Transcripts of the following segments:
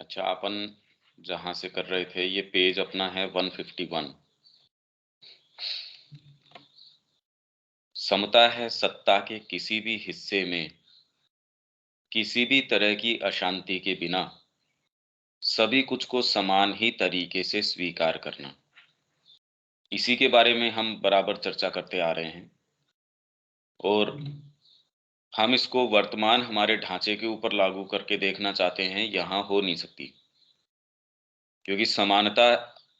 अच्छा, अपन जहां से कर रहे थे ये पेज अपना है 151। समता है सत्ता के किसी भी हिस्से में, किसी भी तरह की अशांति के बिना सभी कुछ को समान ही तरीके से स्वीकार करना। इसी के बारे में हम बराबर चर्चा करते आ रहे हैं और हम इसको वर्तमान हमारे ढांचे के ऊपर लागू करके देखना चाहते हैं। यहाँ हो नहीं सकती, क्योंकि समानता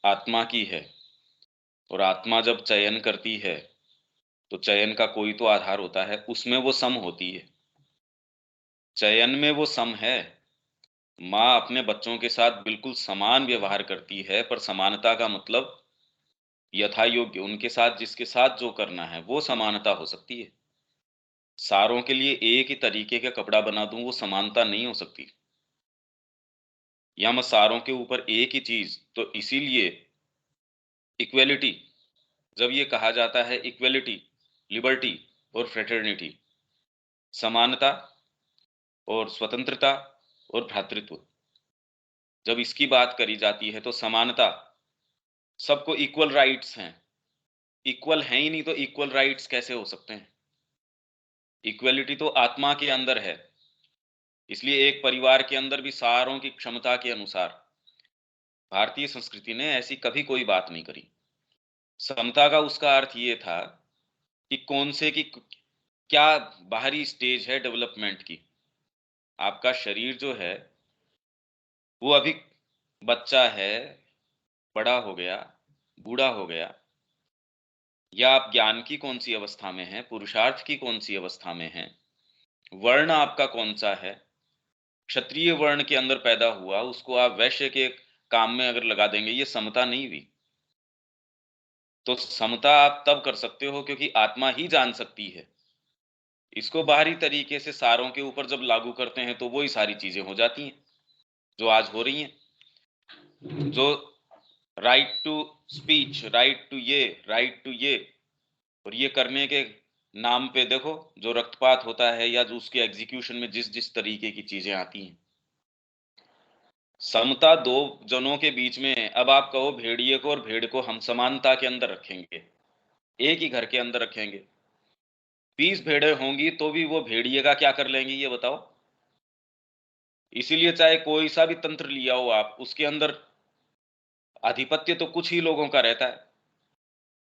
आत्मा की है और आत्मा जब चयन करती है तो चयन का कोई तो आधार होता है, उसमें वो सम होती है। चयन में वो सम है। माँ अपने बच्चों के साथ बिल्कुल समान व्यवहार करती है, पर समानता का मतलब यथा योग्य उनके साथ जिसके साथ जो करना है वो समानता हो सकती है। सारों के लिए एक ही तरीके का कपड़ा बना दूं, वो समानता नहीं हो सकती। या मैं सारों के ऊपर एक ही चीज, तो इसीलिए इक्वेलिटी, जब ये कहा जाता है इक्वेलिटी, लिबर्टी और फ्रेटर्निटी, समानता और स्वतंत्रता और भ्रातृत्व, जब इसकी बात करी जाती है तो समानता, सबको इक्वल राइट्स हैं। इक्वल हैं ही नहीं तो इक्वल राइट्स कैसे हो सकते हैं? इक्वलिटी तो आत्मा के अंदर है। इसलिए एक परिवार के अंदर भी सारों की क्षमता के अनुसार भारतीय संस्कृति ने ऐसी कभी कोई बात नहीं करी। समता का उसका अर्थ ये था कि कौन से की क्या बाहरी स्टेज है डेवलपमेंट की। आपका शरीर जो है वो अभी बच्चा है, बड़ा हो गया, बूढ़ा हो गया, या आप ज्ञान की कौन सी अवस्था में हैं, पुरुषार्थ की कौन सी अवस्था में हैं, वर्ण आपका कौन सा है। क्षत्रिय वर्ण के अंदर पैदा हुआ, उसको आप वैश्य के काम में अगर लगा देंगे, ये समता नहीं हुई। तो समता आप तब कर सकते हो क्योंकि आत्मा ही जान सकती है। इसको बाहरी तरीके से सारों के ऊपर जब लागू करते हैं तो वही सारी चीजें हो जाती हैं जो आज हो रही हैं। जो right to speech, right to ये, राइट टू ये, और ये करने के नाम पे देखो जो रक्तपात होता है या जो उसके एग्जीक्यूशन में जिस जिस तरीके की चीजें आती हैं। समता दो जनों के बीच में है। अब आप कहो भेड़िए को और भेड़ को हम समानता के अंदर रखेंगे, एक ही घर के अंदर रखेंगे, 20 भेड़ें होंगी तो भी वो भेड़िए का क्या कर लेंगी, ये बताओ। इसीलिए चाहे कोई सा भी तंत्र लिया हो आप, उसके अंदर आधिपत्य तो कुछ ही लोगों का रहता है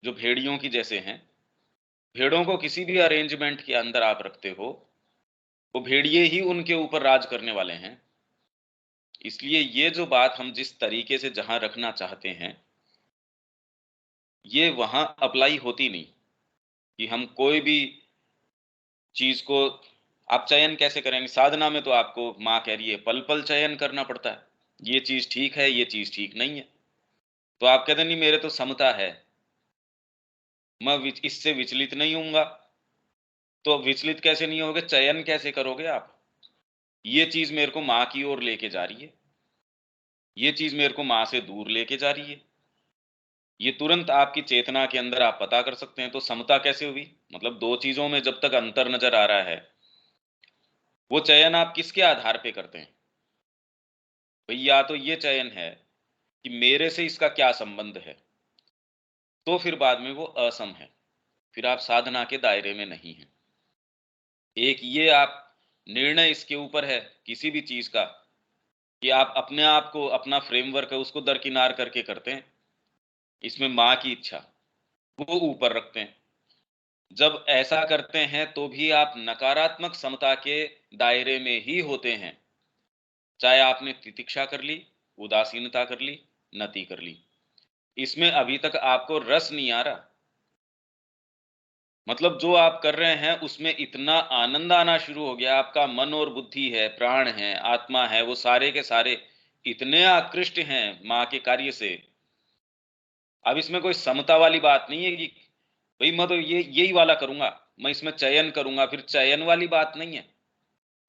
जो भेड़ियों की जैसे हैं। भेड़ों को किसी भी अरेंजमेंट के अंदर आप रखते हो, वो भेड़िए ही उनके ऊपर राज करने वाले हैं। इसलिए ये जो बात हम जिस तरीके से जहां रखना चाहते हैं, ये वहां अप्लाई होती नहीं। कि हम कोई भी चीज को, आप चयन कैसे करेंगे? साधना में तो आपको माँ कह रही है पल पल चयन करना पड़ता है, ये चीज ठीक है, ये चीज ठीक नहीं है। तो आप कहते नहीं मेरे तो समता है, मैं इससे विचलित नहीं होऊंगा। तो विचलित कैसे नहीं होगे? चयन कैसे करोगे आप? ये चीज मेरे को माँ की ओर लेके जा रही है, ये चीज मेरे को माँ से दूर लेके जा रही है, ये तुरंत आपकी चेतना के अंदर आप पता कर सकते हैं। तो समता कैसे हुई? मतलब दो चीजों में जब तक अंतर नजर आ रहा है, वो चयन आप किसके आधार पे करते हैं? भाई या तो ये चयन है कि मेरे से इसका क्या संबंध है, तो फिर बाद में वो असम है, फिर आप साधना के दायरे में नहीं हैं। एक ये आप निर्णय इसके ऊपर है किसी भी चीज का कि आप अपने आप को, अपना फ्रेमवर्क है उसको दरकिनार करके करते हैं, इसमें माँ की इच्छा वो ऊपर रखते हैं। जब ऐसा करते हैं तो भी आप नकारात्मक समता के दायरे में ही होते हैं। चाहे आपने तितिक्षा कर ली, उदासीनता कर ली, नति कर ली, इसमें अभी तक आपको रस नहीं आ रहा। मतलब जो आप कर रहे हैं उसमें इतना आनंद आना शुरू हो गया, आपका मन और बुद्धि है, प्राण है, आत्मा है, वो सारे के सारे इतने आकृष्ट हैं माँ के कार्य से। अब इसमें कोई समता वाली बात नहीं है कि भाई मैं तो ये यही वाला करूंगा, मैं इसमें चयन करूंगा, फिर चयन वाली बात नहीं है।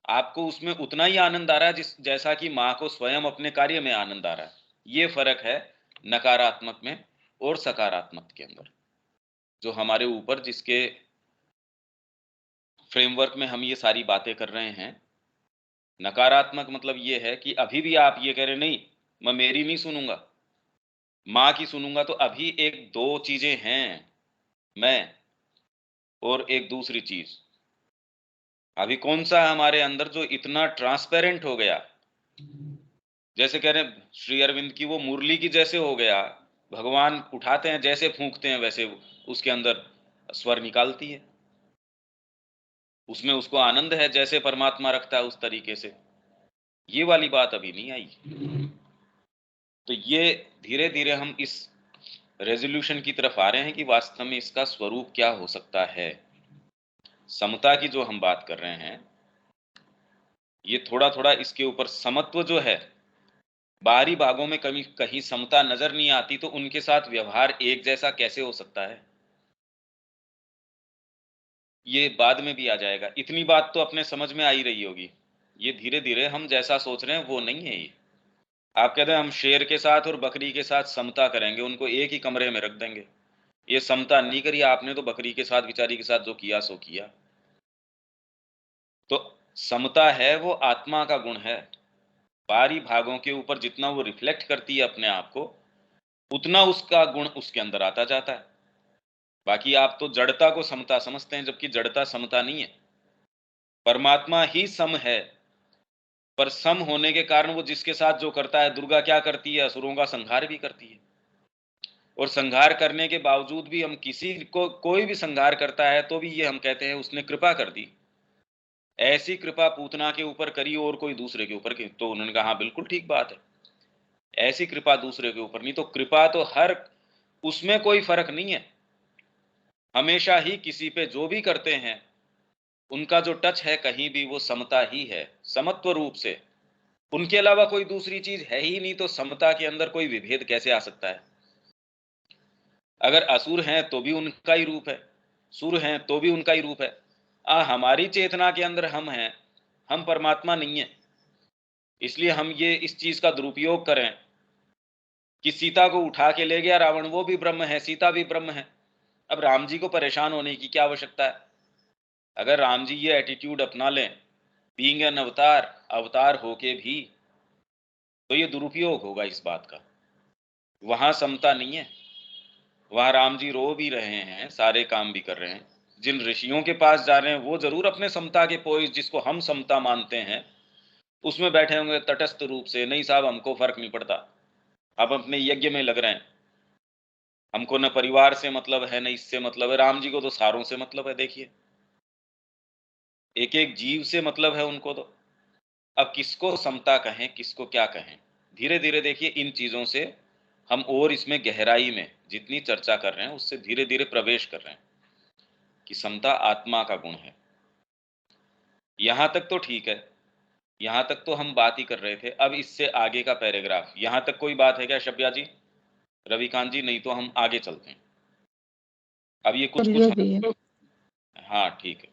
आपको उसमें उतना ही आनंद आ रहा है जिस जैसा कि माँ को स्वयं अपने कार्य में आनंद आ रहा है। ये फर्क है नकारात्मक में और सकारात्मक के अंदर, जो हमारे ऊपर जिसके फ्रेमवर्क में हम ये सारी बातें कर रहे हैं। नकारात्मक मतलब ये है कि अभी भी आप ये कह रहे नहीं, मैं मेरी नहीं सुनूंगा, माँ की सुनूंगा, तो अभी एक दो चीजें हैं, मैं और एक दूसरी चीज। अभी कौन सा है हमारे अंदर जो इतना ट्रांसपेरेंट हो गया, जैसे कह रहे हैं श्री अरविंद की वो मुरली की जैसे हो गया, भगवान उठाते हैं जैसे फूंकते हैं वैसे उसके अंदर स्वर निकालती है, उसमें उसको आनंद है, जैसे परमात्मा रखता है उस तरीके से। ये वाली बात अभी नहीं आई। तो ये धीरे धीरे हम इस रेजोल्यूशन की तरफ आ रहे हैं कि वास्तव में इसका स्वरूप क्या हो सकता है। समता की जो हम बात कर रहे हैं, ये थोड़ा थोड़ा इसके ऊपर समत्व जो है, बाहरी भागों में कभी कहीं समता नजर नहीं आती, तो उनके साथ व्यवहार एक जैसा कैसे हो सकता है, ये बाद में भी आ जाएगा। इतनी बात तो अपने समझ में आ ही रही होगी। ये धीरे धीरे हम जैसा सोच रहे हैं वो नहीं है ये। आप कहते हैं हम शेर के साथ और बकरी के साथ समता करेंगे, उनको एक ही कमरे में रख देंगे, ये समता नहीं करी आपने, तो बकरी के साथ बेचारी के साथ जो किया सो किया। तो समता है वो आत्मा का गुण है, बाहरी भागों के ऊपर जितना वो रिफ्लेक्ट करती है अपने आप को, उतना उसका गुण उसके अंदर आता जाता है। बाकी आप तो जड़ता को समता समझते हैं, जबकि जड़ता समता नहीं है। परमात्मा ही सम है, पर सम होने के कारण वो जिसके साथ जो करता है, दुर्गा क्या करती है, असुरों का संहार भी करती है। और संहार करने के बावजूद भी हम किसी को, कोई भी संहार करता है तो भी ये हम कहते हैं उसने कृपा कर दी। ऐसी कृपा पूतना के ऊपर करी और कोई दूसरे के ऊपर की, तो उन्होंने कहा हाँ बिल्कुल ठीक बात है, ऐसी कृपा दूसरे के ऊपर नहीं। तो कृपा तो हर, उसमें कोई फर्क नहीं है, हमेशा ही किसी पे जो भी करते हैं उनका जो टच है कहीं भी वो समता ही है, समत्व रूप से। उनके अलावा कोई दूसरी चीज है ही नहीं, तो समता के अंदर कोई विभेद कैसे आ सकता है। अगर असुर हैं तो भी उनका ही रूप है, सुर हैं तो भी उनका ही रूप है। हमारी चेतना के अंदर हम हैं, हम परमात्मा नहीं है। इसलिए हम ये इस चीज का दुरुपयोग करें कि सीता को उठा के ले गया रावण, वो भी ब्रह्म है, सीता भी ब्रह्म है। अब राम जी को परेशान होने की क्या आवश्यकता है। अगर राम जी ये एटीट्यूड अपना लें, बीइंग एन अवतार, अवतार होके भी, तो ये दुरुपयोग होगा इस बात का। वहां समता नहीं है, वहां राम जी रो भी रहे हैं, सारे काम भी कर रहे हैं। जिन ऋषियों के पास जा रहे हैं वो जरूर अपने समता के पोइस, जिसको हम समता मानते हैं, उसमें बैठे होंगे तटस्थ रूप से, नहीं साहब हमको फर्क नहीं पड़ता, अब अपने यज्ञ में लग रहे हैं, हमको न परिवार से मतलब है न इससे मतलब है। राम जी को तो सारों से मतलब है, देखिए एक एक जीव से मतलब है उनको। तो अब किसको समता कहें, किसको क्या कहें। धीरे धीरे देखिए इन चीजों से हम और इसमें गहराई में जितनी चर्चा कर रहे हैं उससे धीरे धीरे प्रवेश कर रहे हैं कि समता आत्मा का गुण है। यहां तक तो ठीक है, यहां तक तो हम बात ही कर रहे थे। अब इससे आगे का पैराग्राफ, यहां तक कोई बात है क्या शब्या जी, रविकांत जी? नहीं तो हम आगे चलते हैं। अब ये कुछ कुछ हाँ ठीक है।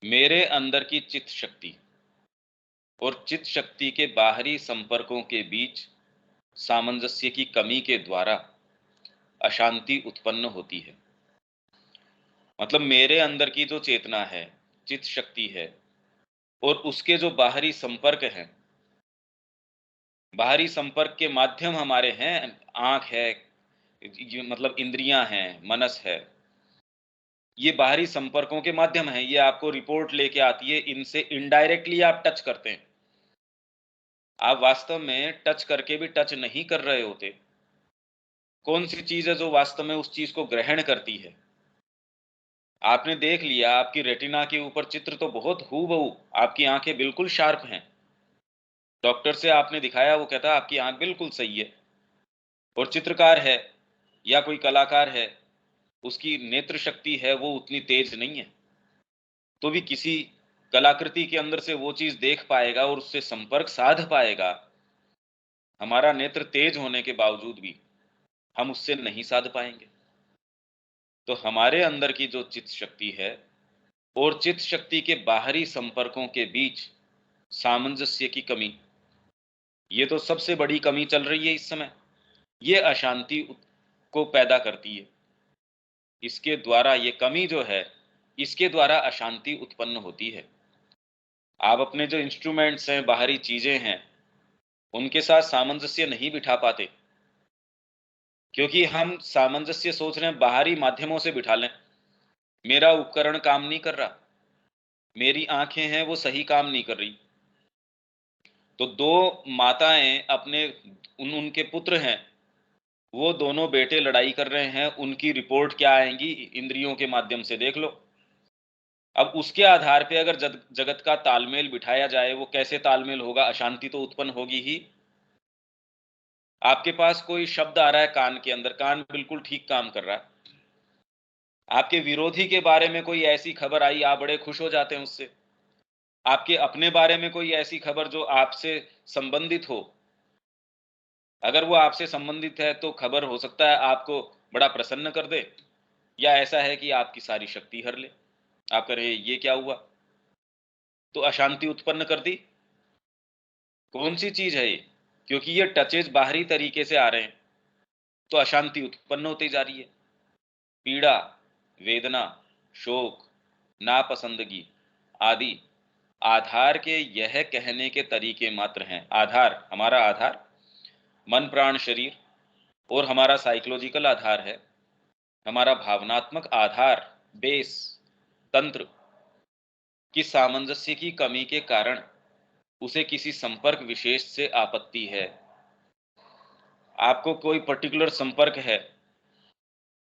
मेरे अंदर की चित्त शक्ति और चित्त शक्ति के बाहरी संपर्कों के बीच सामंजस्य की कमी के द्वारा अशांति उत्पन्न होती है। मतलब मेरे अंदर की जो चेतना है, चित्त शक्ति है, और उसके जो बाहरी संपर्क हैं, बाहरी संपर्क के माध्यम हमारे हैं, आंख है, ये मतलब इंद्रियां हैं, मनस है, ये बाहरी संपर्कों के माध्यम है। ये आपको रिपोर्ट लेके आती है, इनसे इनडायरेक्टली आप टच करते हैं। आप वास्तव में टच करके भी टच नहीं कर रहे होते। कौन सी चीज है जो वास्तव में उस चीज को ग्रहण करती है। आपने देख लिया आपकी रेटिना के ऊपर चित्र तो बहुत हूबहू, आपकी आंखें बिल्कुल शार्प हैं, डॉक्टर से आपने दिखाया, वो कहता है आपकी आंख बिल्कुल सही है। और चित्रकार है या कोई कलाकार है, उसकी नेत्र शक्ति है वो उतनी तेज नहीं है, तो भी किसी कलाकृति के अंदर से वो चीज देख पाएगा और उससे संपर्क साध पाएगा। हमारा नेत्र तेज होने के बावजूद भी हम उससे नहीं साध पाएंगे। तो हमारे अंदर की जो चित्त शक्ति है और चित्त शक्ति के बाहरी संपर्कों के बीच सामंजस्य की कमी, ये तो सबसे बड़ी कमी चल रही है इस समय। ये अशांति को पैदा करती है। इसके द्वारा ये कमी जो है इसके द्वारा अशांति उत्पन्न होती है। आप अपने जो इंस्ट्रूमेंट्स हैं, बाहरी चीजें हैं, उनके साथ सामंजस्य नहीं बिठा पाते, क्योंकि हम सामंजस्य सोच रहे हैं बाहरी माध्यमों से बिठा लें। मेरा उपकरण काम नहीं कर रहा, मेरी आंखें हैं वो सही काम नहीं कर रही। तो दो माताएं अपने उनके पुत्र हैं, वो दोनों बेटे लड़ाई कर रहे हैं, उनकी रिपोर्ट क्या आएंगी इंद्रियों के माध्यम से देख लो। अब उसके आधार पे अगर जगत का तालमेल बिठाया जाए, वो कैसे तालमेल होगा? अशांति तो उत्पन्न होगी ही। आपके पास कोई शब्द आ रहा है कान के अंदर, कान बिल्कुल ठीक काम कर रहा है। आपके विरोधी के बारे में कोई ऐसी खबर आई, आप बड़े खुश हो जाते हैं उससे। आपके अपने बारे में कोई ऐसी खबर जो आपसे संबंधित हो, अगर वो आपसे संबंधित है तो खबर हो सकता है आपको बड़ा प्रसन्न कर दे, या ऐसा है कि आपकी सारी शक्ति हर ले। आप कह रहे ये क्या हुआ? तो अशांति उत्पन्न कर दी। कौन सी चीज है ये? क्योंकि ये टचेज बाहरी तरीके से आ रहे हैं, तो अशांति उत्पन्न होती जा रही है। पीड़ा, वेदना, शोक, नापसंदगी आदि आधार के यह कहने के तरीके मात्र हैं। आधार, हमारा आधार मन प्राण शरीर, और हमारा साइकोलॉजिकल आधार है, हमारा भावनात्मक आधार, बेस, तंत्र की सामंजस्य की कमी के कारण उसे किसी संपर्क विशेष से आपत्ति है। आपको कोई पर्टिकुलर संपर्क है,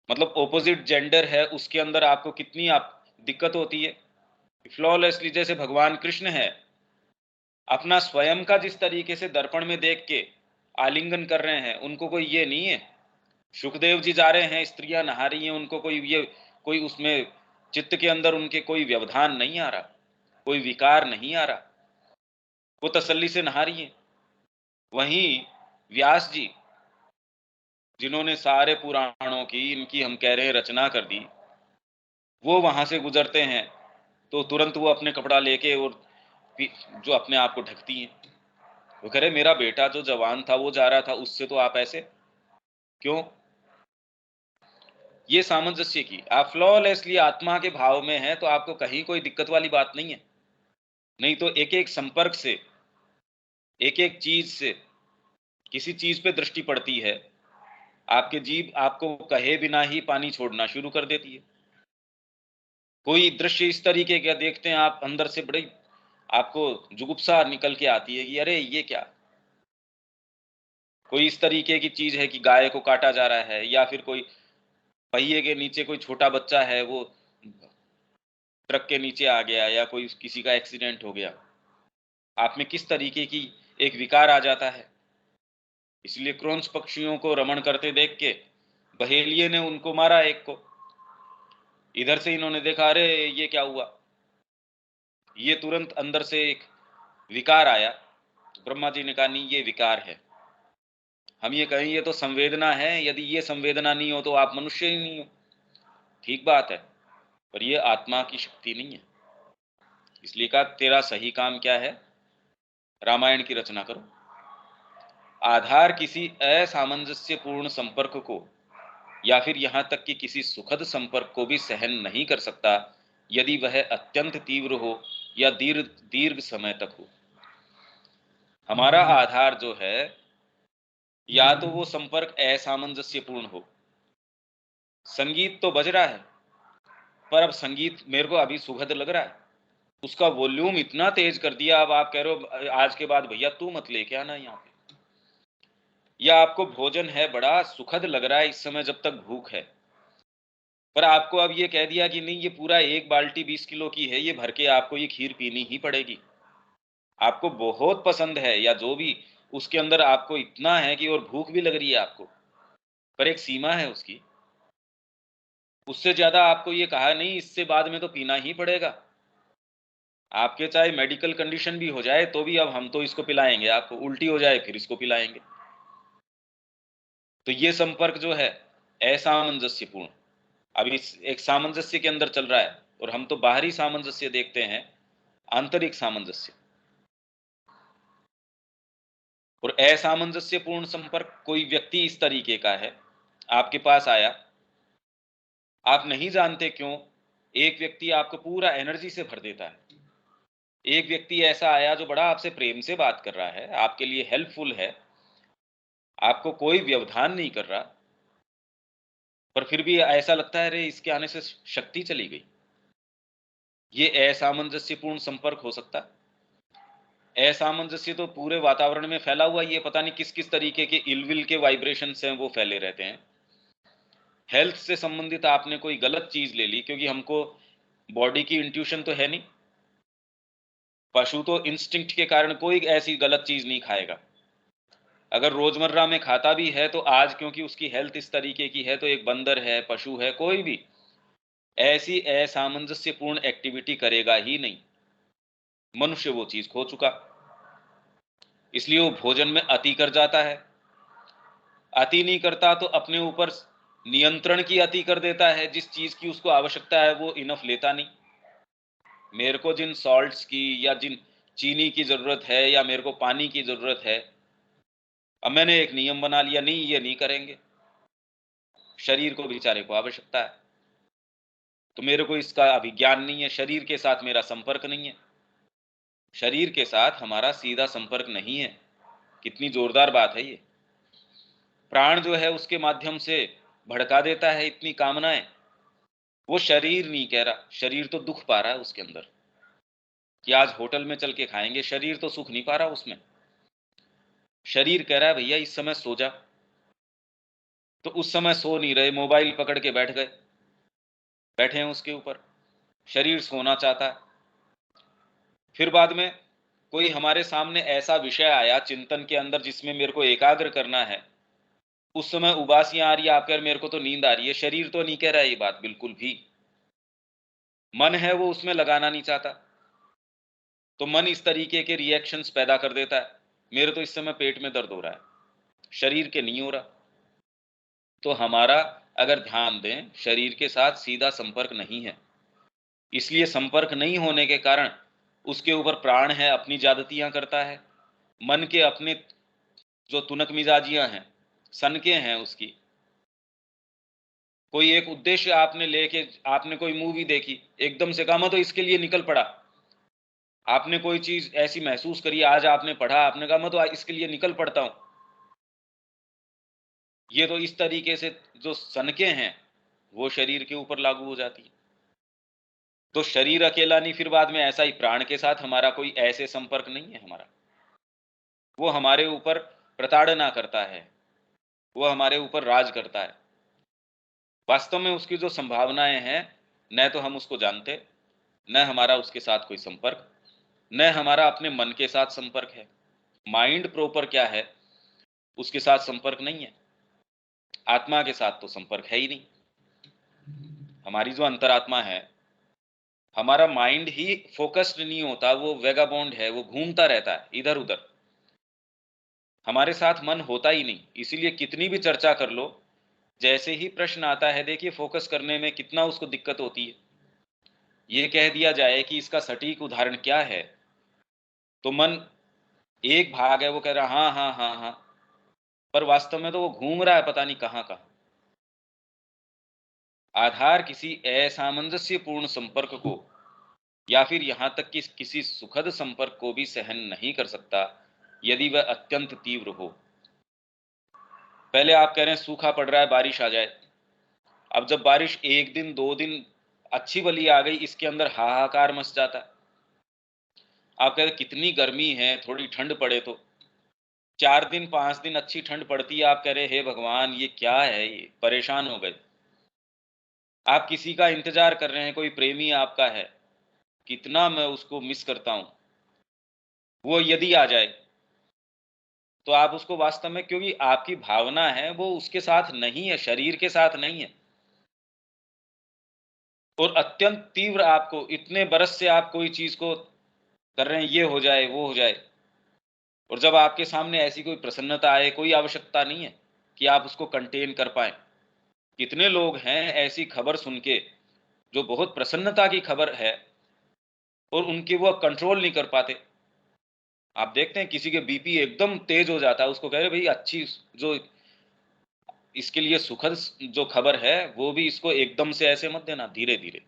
मतलब ऑपोजिट जेंडर है, उसके अंदर आपको कितनी आप दिक्कत होती है। फ्लॉलेसली जैसे भगवान कृष्ण है, अपना स्वयं का जिस तरीके से दर्पण में देख के आलिंगन कर रहे हैं, उनको कोई ये नहीं है। सुखदेव जी जा रहे हैं, स्त्रियां नहा रही हैं, उनको कोई उसमें चित्त के अंदर उनके कोई व्यवधान नहीं आ रहा, कोई विकार नहीं आ रहा, वो तसल्ली से नहा रही हैं। वहीं व्यास जी, जिन्होंने सारे पुराणों की, इनकी हम कह रहे हैं रचना कर दी, वो वहां से गुजरते हैं तो तुरंत वो अपने कपड़ा लेके और जो अपने आप को ढकती हैं। वो कह रहे मेरा बेटा जो जवान था वो जा रहा था, उससे तो आप ऐसे क्यों? ये सामंजस्य की, आप फ्लॉलेसली आत्मा के भाव में हैं तो आपको कहीं कोई दिक्कत वाली बात नहीं है। नहीं तो एक एक संपर्क से, एक एक चीज से किसी चीज पे दृष्टि पड़ती है, आपके जीभ आपको कहे बिना ही पानी छोड़ना शुरू कर देती है। कोई दृश्य इस तरीके का देखते हैं आप, अंदर से बड़ी आपको जुगुप्सा निकल के आती है कि अरे ये क्या। कोई इस तरीके की चीज है कि गाय को काटा जा रहा है, या फिर कोई पहिए के नीचे कोई छोटा बच्चा है वो ट्रक के नीचे आ गया, या कोई किसी का एक्सीडेंट हो गया, आप में किस तरीके की एक विकार आ जाता है। इसलिए क्रोंच पक्षियों को रमण करते देख के बहेलिये ने उनको मारा एक को। इधर से इन्होंने देखा, अरे ये क्या हुआ, ये तुरंत अंदर से एक विकार आया। ब्रह्मा जी ने कहा नहीं, ये विकार है। हम ये कहें ये तो संवेदना है, यदि ये संवेदना नहीं हो तो आप मनुष्य ही नहीं हो। ठीक बात है, पर ये आत्मा की शक्ति नहीं है। इसलिए कहा तेरा सही काम क्या है? रामायण की रचना करो। आधार किसी असामंजस्यपूर्ण संपर्क को, या फिर यहां तक कि किसी सुखद संपर्क को भी सहन नहीं कर सकता, यदि वह अत्यंत तीव्र हो या दीर्घ दीर्घ समय तक हो। हमारा आधार जो है, या तो वो संपर्क असामंजस्यपूर्ण हो। संगीत तो बज रहा है, पर अब संगीत मेरे को अभी सुखद लग रहा है, उसका वॉल्यूम इतना तेज कर दिया, अब आप कह रहे हो आज के बाद भैया तू मत लेके आना यहाँ पे। या आपको भोजन है बड़ा सुखद लग रहा है इस समय जब तक भूख है, पर आपको अब ये कह दिया कि नहीं, ये पूरा एक बाल्टी 20 किलो की है, ये भर के आपको ये खीर पीनी ही पड़ेगी। आपको बहुत पसंद है या जो भी, उसके अंदर आपको इतना है कि और भूख भी लग रही है आपको, पर एक सीमा है उसकी। उससे ज्यादा आपको ये कहा नहीं, इससे बाद में तो पीना ही पड़ेगा। आपके चाहे मेडिकल कंडीशन भी हो जाए तो भी अब हम तो इसको पिलाएंगे, आपको उल्टी हो जाए फिर इसको पिलाएंगे। तो ये संपर्क जो है असामंजस्यपूर्ण, अभी एक सामंजस्य के अंदर चल रहा है, और हम तो बाहरी सामंजस्य देखते हैं, आंतरिक सामंजस्य। और असामंजस्यपूर्ण संपर्क, कोई व्यक्ति इस तरीके का है, आपके पास आया, आप नहीं जानते क्यों, एक व्यक्ति आपको पूरा एनर्जी से भर देता है। एक व्यक्ति ऐसा आया जो बड़ा आपसे प्रेम से बात कर रहा है, आपके लिए हेल्पफुल है, आपको कोई व्यवधान नहीं कर रहा, पर फिर भी ऐसा लगता है अरे इसके आने से शक्ति चली गई। ये असामंजस्यपूर्ण संपर्क हो सकता है। असामंजस्य तो पूरे वातावरण में फैला हुआ, ये पता नहीं किस किस तरीके के इलविल के वाइब्रेशंस हैं वो फैले रहते हैं। हेल्थ से संबंधित आपने कोई गलत चीज ले ली, क्योंकि हमको बॉडी की इंट्यूशन तो है नहीं। पशु तो इंस्टिंक्ट के कारण कोई ऐसी गलत चीज नहीं खाएगा। अगर रोजमर्रा में खाता भी है तो आज क्योंकि उसकी हेल्थ इस तरीके की है, तो एक बंदर है, पशु है, कोई भी ऐसी असामंजस्यपूर्ण एक्टिविटी करेगा ही नहीं। मनुष्य वो चीज खो चुका, इसलिए वो भोजन में अति कर जाता है। अति नहीं करता तो अपने ऊपर नियंत्रण की अति कर देता है, जिस चीज की उसको आवश्यकता है वो इनफ लेता नहीं। मेरे को जिन सॉल्ट्स की या जिन चीनी की जरूरत है या मेरे को पानी की जरूरत है, अब मैंने एक नियम बना लिया, नहीं ये नहीं करेंगे। शरीर को बेचारे को आवश्यकता है, तो मेरे को इसका अभिज्ञान नहीं है, शरीर के साथ मेरा संपर्क नहीं है, शरीर के साथ हमारा सीधा संपर्क नहीं है। कितनी जोरदार बात है ये। प्राण जो है उसके माध्यम से भड़का देता है इतनी कामनाएं। वो शरीर नहीं कह रहा, शरीर तो दुख पा रहा है उसके अंदर कि आज होटल में चल के खाएंगे, शरीर तो सुख नहीं पा रहा उसमें। शरीर कह रहा है भैया इस समय सो जा, तो उस समय सो नहीं रहे, मोबाइल पकड़ के बैठ गए, बैठे हैं उसके ऊपर। शरीर सोना चाहता है। फिर बाद में कोई हमारे सामने ऐसा विषय आया चिंतन के अंदर जिसमें मेरे को एकाग्र करना है, उस समय उबासियां आ रही है, आप कह रहे मेरे को तो नींद आ रही है, शरीर तो नहीं कह रहा है ये बात बिल्कुल भी। मन है वो उसमें लगाना नहीं चाहता, तो मन इस तरीके के रिएक्शंस पैदा कर देता है। मेरे तो इस समय पेट में दर्द हो रहा है, शरीर के नहीं हो रहा। तो हमारा अगर ध्यान दें, शरीर के साथ सीधा संपर्क नहीं है। इसलिए संपर्क नहीं होने के कारण उसके ऊपर प्राण है, अपनी ज्यादतियां करता है। मन के अपने जो तुनक मिजाजियां हैं, सनके हैं उसकी। कोई एक उद्देश्य आपने लेके, आपने कोई मूवी देखी, एकदम से कहा मैं तो इसके लिए निकल पड़ा। आपने कोई चीज ऐसी महसूस करी, आज आपने पढ़ा, आपने कहा मैं तो इसके लिए निकल पड़ता हूं। ये तो इस तरीके से जो सनके हैं वो शरीर के ऊपर लागू हो जाती है। तो शरीर अकेला नहीं, फिर बाद में ऐसा ही प्राण के साथ हमारा कोई ऐसे संपर्क नहीं है हमारा। वो हमारे ऊपर प्रताड़ना करता है, वो हमारे ऊपर राज करता है। वास्तव में उसकी जो संभावनाएं हैं, न तो हम उसको जानते, न हमारा उसके साथ कोई संपर्क, न हमारा अपने मन के साथ संपर्क है। माइंड प्रॉपर क्या है, उसके साथ संपर्क नहीं है। आत्मा के साथ तो संपर्क है ही नहीं। हमारी जो अंतरात्मा है, हमारा माइंड ही फोकस्ड नहीं होता, वो वेगाबॉन्ड है, वो घूमता रहता है इधर उधर। हमारे साथ मन होता ही नहीं, इसीलिए कितनी भी चर्चा कर लो, जैसे ही प्रश्न आता है, देखिए फोकस करने में कितना उसको दिक्कत होती है। ये कह दिया जाए कि इसका सटीक उदाहरण क्या है, तो मन एक भाग है वो कह रहा हाँ हाँ हाँ हाँ, पर वास्तव में तो वो घूम रहा है पता नहीं कहाँ कहाँ। आधार किसी असामंजस्यपूर्ण संपर्क को या फिर यहां तक कि किसी सुखद संपर्क को भी सहन नहीं कर सकता, यदि वह अत्यंत तीव्र हो। पहले आप कह रहे हैं सूखा पड़ रहा है, बारिश आ जाए। अब जब बारिश एक दिन दो दिन अच्छी भली आ गई, इसके अंदर हाहाकार मच जाता है। आप कह रहे कितनी गर्मी है, थोड़ी ठंड पड़े तो। 4 दिन 5 दिन अच्छी ठंड पड़ती है, आप कह रहे हे भगवान ये क्या है, ये परेशान हो गए। आप किसी का इंतजार कर रहे हैं, कोई प्रेमी आपका है, कितना मैं उसको मिस करता हूं, वो यदि आ जाए तो आप उसको वास्तव में, क्योंकि आपकी भावना है वो उसके साथ नहीं है, शरीर के साथ नहीं है। और अत्यंत तीव्र आपको इतने बरस से आप कोई चीज को कर रहे हैं, ये हो जाए वो हो जाए, और जब आपके सामने ऐसी कोई प्रसन्नता आए, कोई आवश्यकता नहीं है कि आप उसको कंटेन कर पाए। कितने लोग हैं ऐसी खबर सुन के, जो बहुत प्रसन्नता की खबर है, और उनके वो कंट्रोल नहीं कर पाते। आप देखते हैं किसी के बीपी एकदम तेज हो जाता है, उसको कह रहे भाई अच्छी जो इसके लिए सुखद जो खबर है वो भी इसको एकदम से ऐसे मत देना, धीरे धीरे।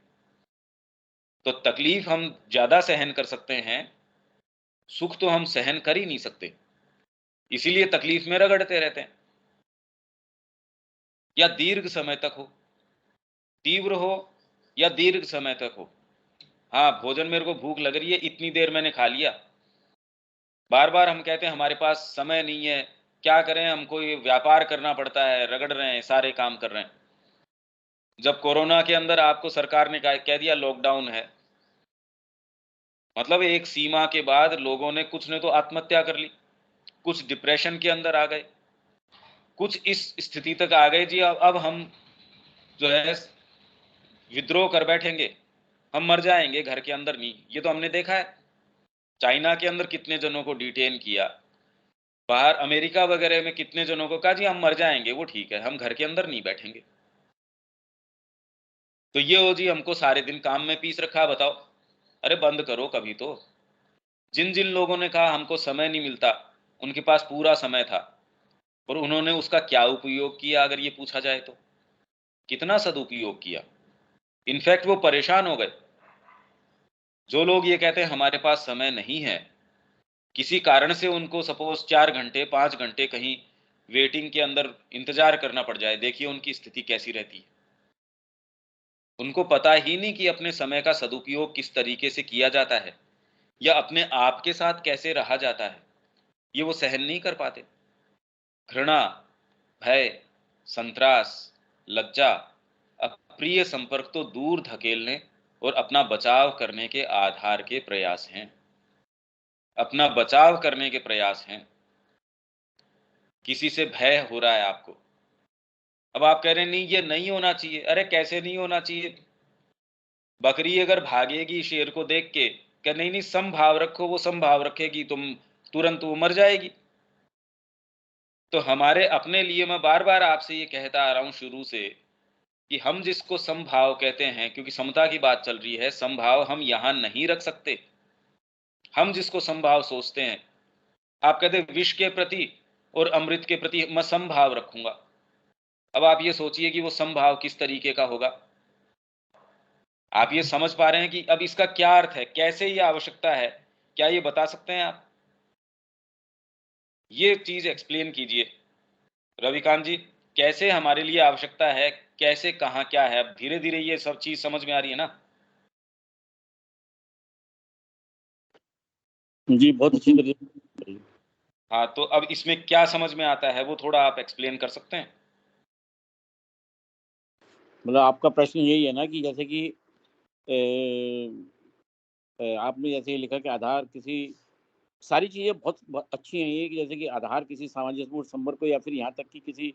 तो तकलीफ हम ज्यादा सहन कर सकते हैं, सुख तो हम सहन कर ही नहीं सकते, इसीलिए तकलीफ में रगड़ते रहते हैं। या दीर्घ समय तक हो, तीव्र हो या दीर्घ समय तक हो। हाँ, भोजन मेरे को भूख लग रही है, इतनी देर मैंने खा लिया। बार बार हम कहते हैं हमारे पास समय नहीं है, क्या करें, हमको ये व्यापार करना पड़ता है, रगड़ रहे हैं, सारे काम कर रहे हैं। जब कोरोना के अंदर आपको सरकार ने कह दिया लॉकडाउन है, मतलब एक सीमा के बाद लोगों ने, कुछ ने तो आत्महत्या कर ली, कुछ डिप्रेशन के अंदर आ गए, कुछ इस स्थिति तक आ गए जी, अब हम जो है विद्रोह कर बैठेंगे, हम मर जाएंगे घर के अंदर नहीं। ये तो हमने देखा है, चाइना के अंदर कितने जनों को डिटेन किया, बाहर अमेरिका वगैरह में कितने जनों को कहा जी हम मर जाएंगे, वो ठीक है, हम घर के अंदर नहीं बैठेंगे। तो ये हो जी, हमको सारे दिन काम में पीस रखा, बताओ। अरे बंद करो कभी तो। जिन जिन लोगों ने कहा हमको समय नहीं मिलता, उनके पास पूरा समय था, और उन्होंने उसका क्या उपयोग किया, अगर ये पूछा जाए तो कितना सदुपयोग किया। इनफैक्ट वो परेशान हो गए। जो लोग ये कहते हैं हमारे पास समय नहीं है, किसी कारण से उनको सपोज 4 घंटे 5 घंटे कहीं वेटिंग के अंदर इंतजार करना पड़ जाए, देखिए उनकी स्थिति कैसी रहती है। उनको पता ही नहीं कि अपने समय का सदुपयोग किस तरीके से किया जाता है, या अपने आप के साथ कैसे रहा जाता है, ये वो सहन नहीं कर पाते। घृणा, भय, संत्रास, लज्जा, अप्रिय संपर्क तो दूर धकेलने और अपना बचाव करने के आधार के प्रयास हैं, अपना बचाव करने के प्रयास हैं। किसी से भय हो रहा है आपको, अब आप कह रहे हैं नहीं ये नहीं होना चाहिए, अरे कैसे नहीं होना चाहिए? बकरी अगर भागेगी शेर को देख के, कह नहीं नहीं समभाव रखो, वो समभाव रखेगी, तुम तुरंत वो मर जाएगी। तो हमारे अपने लिए मैं बार बार आपसे ये कहता आ रहा हूं शुरू से, कि हम जिसको समभाव कहते हैं, क्योंकि समता की बात चल रही है, समभाव हम यहां नहीं रख सकते। हम जिसको समभाव सोचते हैं, आप कहते हैं विष के प्रति और अमृत के प्रति मैं समभाव रखूंगा। अब आप ये सोचिए कि वो समभाव किस तरीके का होगा। आप ये समझ पा रहे हैं कि अब इसका क्या अर्थ है, कैसे ये आवश्यकता है, क्या ये बता सकते हैं आप? ये चीज एक्सप्लेन कीजिए रविकांत जी, कैसे हमारे लिए आवश्यकता है, कैसे, कहाँ, क्या है। अब धीरे धीरे ये सब चीज समझ में आ रही है ना? जी, बहुत अच्छी तरीके। हाँ, तो अब इसमें क्या समझ में आता है वो थोड़ा आप एक्सप्लेन कर सकते हैं? मतलब आपका प्रश्न यही है ना कि जैसे कि आपने जैसे लिखा कि आधार किसी, सारी चीज़ें बहुत अच्छी हैं ये, कि जैसे कि आधार किसी सामंजस्यपूर्ण संपर्क को या फिर यहाँ तक कि किसी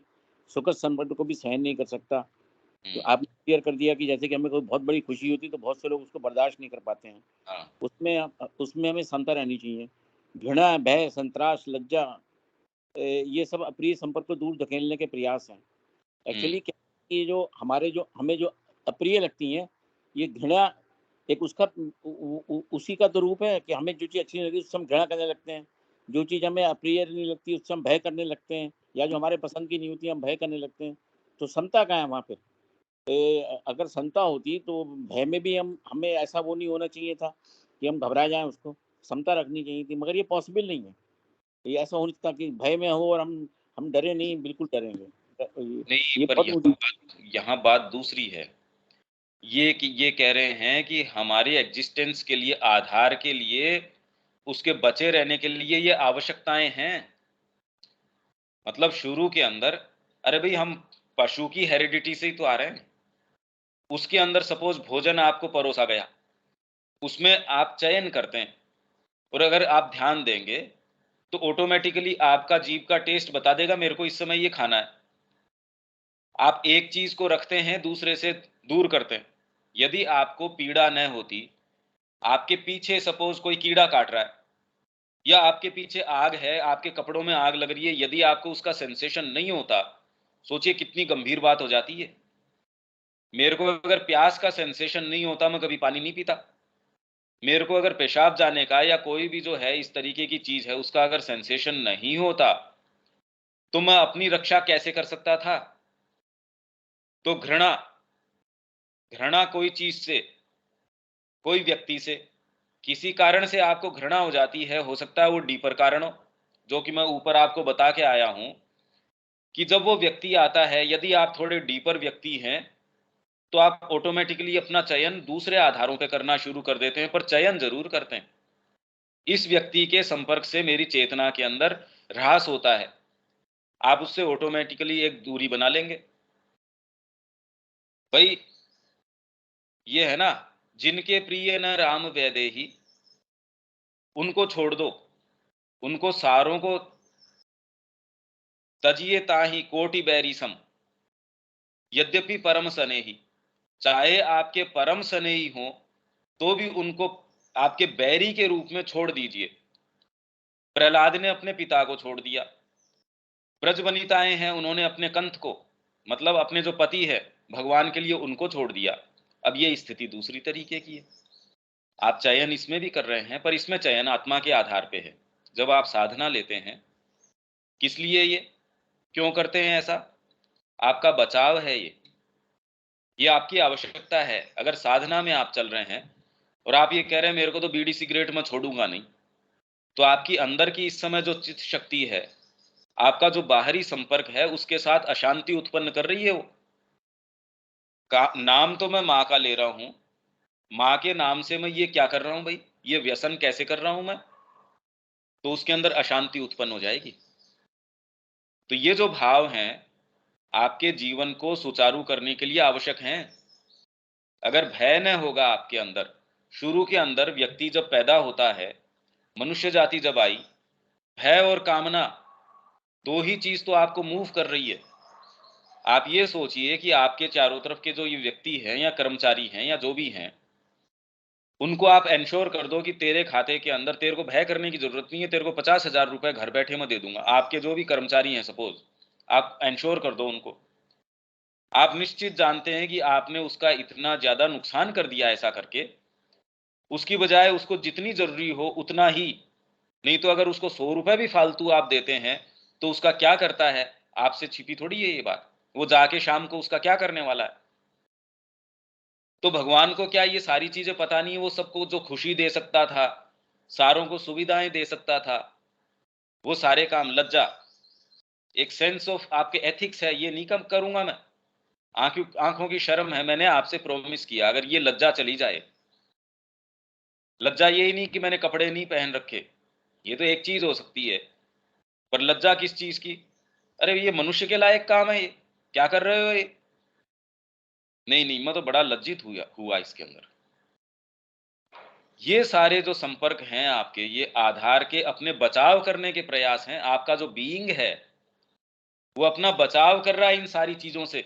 सुखद संबंध को भी सहन नहीं कर सकता। तो हम्म, आपने क्लियर कर दिया कि जैसे कि हमें कोई बहुत बड़ी खुशी होती है तो बहुत से लोग उसको बर्दाश्त नहीं कर पाते हैं। हाँ, उसमें हमें समता रहनी चाहिए। घृणा, भय, संत्रास, लज्जा, ये सब अप्रिय संपर्क को दूर धकेलने के प्रयास हैं। हम्म, एक्चुअली क्या, ये जो हमें जो अप्रिय लगती हैं, ये घृणा एक उसका उसी का तो रूप है कि हमें जो चीज़ अच्छी नहीं लगती उससे हम घृणा करने लगते हैं। जो चीज़ हमें अप्रिय नहीं लगती उससे हम भय करने लगते हैं, या जो हमारे पसंद की नहीं होती हम भय करने लगते हैं। तो समता कहाँ है वहाँ पे? अगर समता होती तो भय में भी हमें ऐसा वो नहीं होना चाहिए था कि हम घबरा जाएँ उसको। समता रखनी चाहिए थी, मगर ये पॉसिबल नहीं है। ये ऐसा हो नहीं सकता कि भय में हो और हम डरे नहीं, बिल्कुल डरेंगे। नहीं, ये पर बहुत ऊँची। यहाँ बात दूसरी है। ये कि ये कह रहे हैं कि हमारे एग्जिस्टेंस के लिए, आधार के लिए, उसके बचे रहने के लिए ये आवश्यकताएं हैं। मतलब शुरू के अंदर, अरे भाई हम पशु की हेरिडिटी से ही तो आ रहे हैं। उसके अंदर सपोज भोजन आपको परोसा गया, उसमें आप चयन करते हैं, और अगर आप ध्यान देंगे तो ऑटोमेटिकली आपका जीभ का टेस्ट बता देगा मेरे को इस समय ये खाना है। आप एक चीज को रखते हैं, दूसरे से दूर करते हैं। यदि आपको पीड़ा न होती, आपके पीछे सपोज कोई कीड़ा काट रहा है, या आपके पीछे आग है, आपके कपड़ों में आग लग रही है, यदि आपको उसका सेंसेशन नहीं होता, सोचिए कितनी गंभीर बात हो जाती है। मेरे को अगर प्यास का सेंसेशन नहीं होता, मैं कभी पानी नहीं पीता। मेरे को अगर पेशाब जाने का या कोई भी जो है इस तरीके की चीज है उसका अगर सेंसेशन नहीं होता, तो मैं अपनी रक्षा कैसे कर सकता था? तो घृणा, घृणा कोई चीज से, कोई व्यक्ति से किसी कारण से आपको घृणा हो जाती है, हो सकता है वो डीपर कारण हो, जो कि मैं ऊपर आपको बता के आया हूं कि जब वो व्यक्ति आता है, यदि आप थोड़े डीपर व्यक्ति हैं, तो आप ऑटोमेटिकली अपना चयन दूसरे आधारों पे करना शुरू कर देते हैं, पर चयन जरूर करते हैं। इस व्यक्ति के संपर्क से मेरी चेतना के अंदर ह्रास होता है, आप उससे ऑटोमेटिकली एक दूरी बना लेंगे। भाई ये है ना, जिनके प्रिय न राम वैदेही, उनको छोड़ दो, उनको सारों को तजिए ताहि कोटि बैरी सम, यद्यपि परम स्नेही। चाहे आपके परम स्नेही हो तो भी उनको आपके बैरी के रूप में छोड़ दीजिए। प्रहलाद ने अपने पिता को छोड़ दिया, ब्रज वनिताएं हैं, उन्होंने अपने कंथ को, मतलब अपने जो पति है भगवान के लिए, उनको छोड़ दिया। अब ये स्थिति दूसरी तरीके की है। आप चयन इसमें भी कर रहे हैं, पर इसमें चयन आत्मा के आधार पे है। जब आप साधना लेते हैं, किस लिए ये क्यों करते हैं ऐसा? आपका बचाव है ये आपकी आवश्यकता है। अगर साधना में आप चल रहे हैं और आप ये कह रहे हैं मेरे को तो बीड़ी सिगरेट मैं छोड़ूंगा नहीं, तो आपकी अंदर की इस समय जो चित्त शक्ति है, आपका जो बाहरी संपर्क है, उसके साथ अशांति उत्पन्न कर रही है। वो नाम तो मैं माँ का ले रहा हूं, माँ के नाम से मैं ये क्या कर रहा हूं भाई, ये व्यसन कैसे कर रहा हूं मैं? तो उसके अंदर अशांति उत्पन्न हो जाएगी। तो ये जो भाव हैं आपके जीवन को सुचारू करने के लिए आवश्यक हैं। अगर भय न होगा आपके अंदर, शुरू के अंदर व्यक्ति जब पैदा होता है, मनुष्य जाति जब आई, भय और कामना दो ही चीज तो आपको मूव कर रही है। आप ये सोचिए कि आपके चारों तरफ के जो ये व्यक्ति हैं या कर्मचारी हैं या जो भी हैं, उनको आप एंश्योर कर दो कि तेरे खाते के अंदर तेरे को भय करने की जरूरत नहीं है, तेरे को 50,000 रुपए घर बैठे मैं दे दूंगा। आपके जो भी कर्मचारी हैं, सपोज आप एंश्योर कर दो उनको, आप निश्चित जानते हैं कि आपने उसका इतना ज्यादा नुकसान कर दिया ऐसा करके, उसकी बजाय उसको जितनी जरूरी हो उतना ही, नहीं तो अगर उसको 100 रुपए भी फालतू आप देते हैं तो उसका क्या करता है, आपसे छिपी थोड़ी है ये बात। वो जाके शाम को उसका क्या करने वाला है? तो भगवान को क्या ये सारी चीजें पता नहीं है? वो सबको जो खुशी दे सकता था, सारों को सुविधाएं दे सकता था, वो सारे काम, लज्जा, एक सेंस ऑफ आपके एथिक्स है, ये नहीं कम करूंगा मैं, आंखों की शर्म है, मैंने आपसे प्रॉमिस किया। अगर ये लज्जा चली जाए, लज्जा यही नहीं कि मैंने कपड़े नहीं पहन रखे, ये तो एक चीज हो सकती है, पर लज्जा किस चीज की? अरे ये मनुष्य के लायक काम है, ये क्या कर रहे हो ये? नहीं नहीं, मैं तो बड़ा लज्जित हुआ इसके अंदर। ये सारे जो संपर्क हैं आपके, ये आधार के अपने बचाव करने के प्रयास हैं। आपका जो बीइंग है वो अपना बचाव कर रहा है इन सारी चीजों से।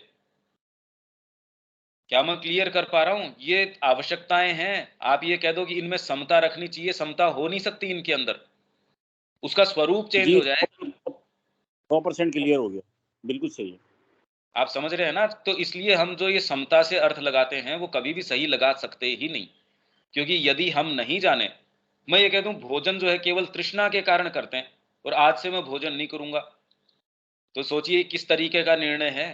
क्या मैं क्लियर कर पा रहा हूं? ये आवश्यकताएं हैं। आप ये कह दो कि इनमें समता रखनी चाहिए, समता हो नहीं सकती इनके अंदर, उसका स्वरूप चेंज जी, हो जाए। 100% क्लियर हो गया, बिल्कुल सही है। आप समझ रहे हैं ना? तो इसलिए हम जो ये समता से अर्थ लगाते हैं वो कभी भी सही लगा सकते ही नहीं, क्योंकि यदि हम नहीं जाने, मैं ये कह दूं भोजन जो है केवल तृष्णा के कारण करते हैं, और आज से मैं भोजन नहीं करूंगा, तो सोचिए किस तरीके का निर्णय है।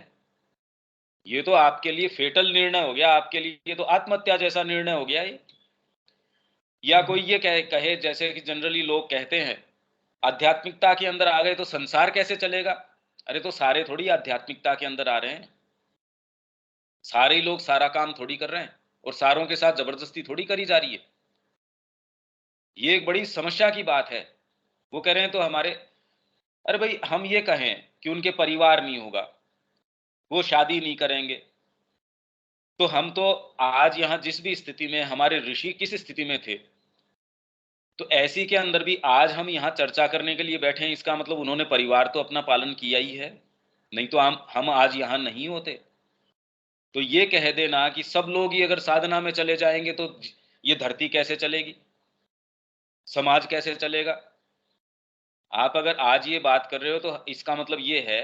ये तो आपके लिए फेटल निर्णय हो गया, आपके लिए तो आत्महत्या जैसा निर्णय हो गया ये। या कोई ये कहे जैसे कि जनरली लोग कहते हैं, आध्यात्मिकता के अंदर आ गए तो संसार कैसे चलेगा? अरे तो सारे थोड़ी आध्यात्मिकता के अंदर आ रहे हैं, सारे ही लोग सारा काम थोड़ी कर रहे हैं, और सारों के साथ जबरदस्ती थोड़ी करी जा रही है। ये एक बड़ी समस्या की बात है। वो कह रहे हैं तो हमारे, अरे भाई हम ये कहें कि उनके परिवार नहीं होगा, वो शादी नहीं करेंगे, तो हम तो आज यहां जिस भी स्थिति में, हमारे ऋषि किस स्थिति में थे, तो ऐसी के अंदर भी आज हम यहाँ चर्चा करने के लिए बैठे हैं, इसका मतलब उन्होंने परिवार तो अपना पालन किया ही है, नहीं तो हम आज यहाँ नहीं होते। तो ये कह देना कि सब लोग ही अगर साधना में चले जाएंगे तो ये धरती कैसे चलेगी, समाज कैसे चलेगा? आप अगर आज ये बात कर रहे हो तो इसका मतलब ये है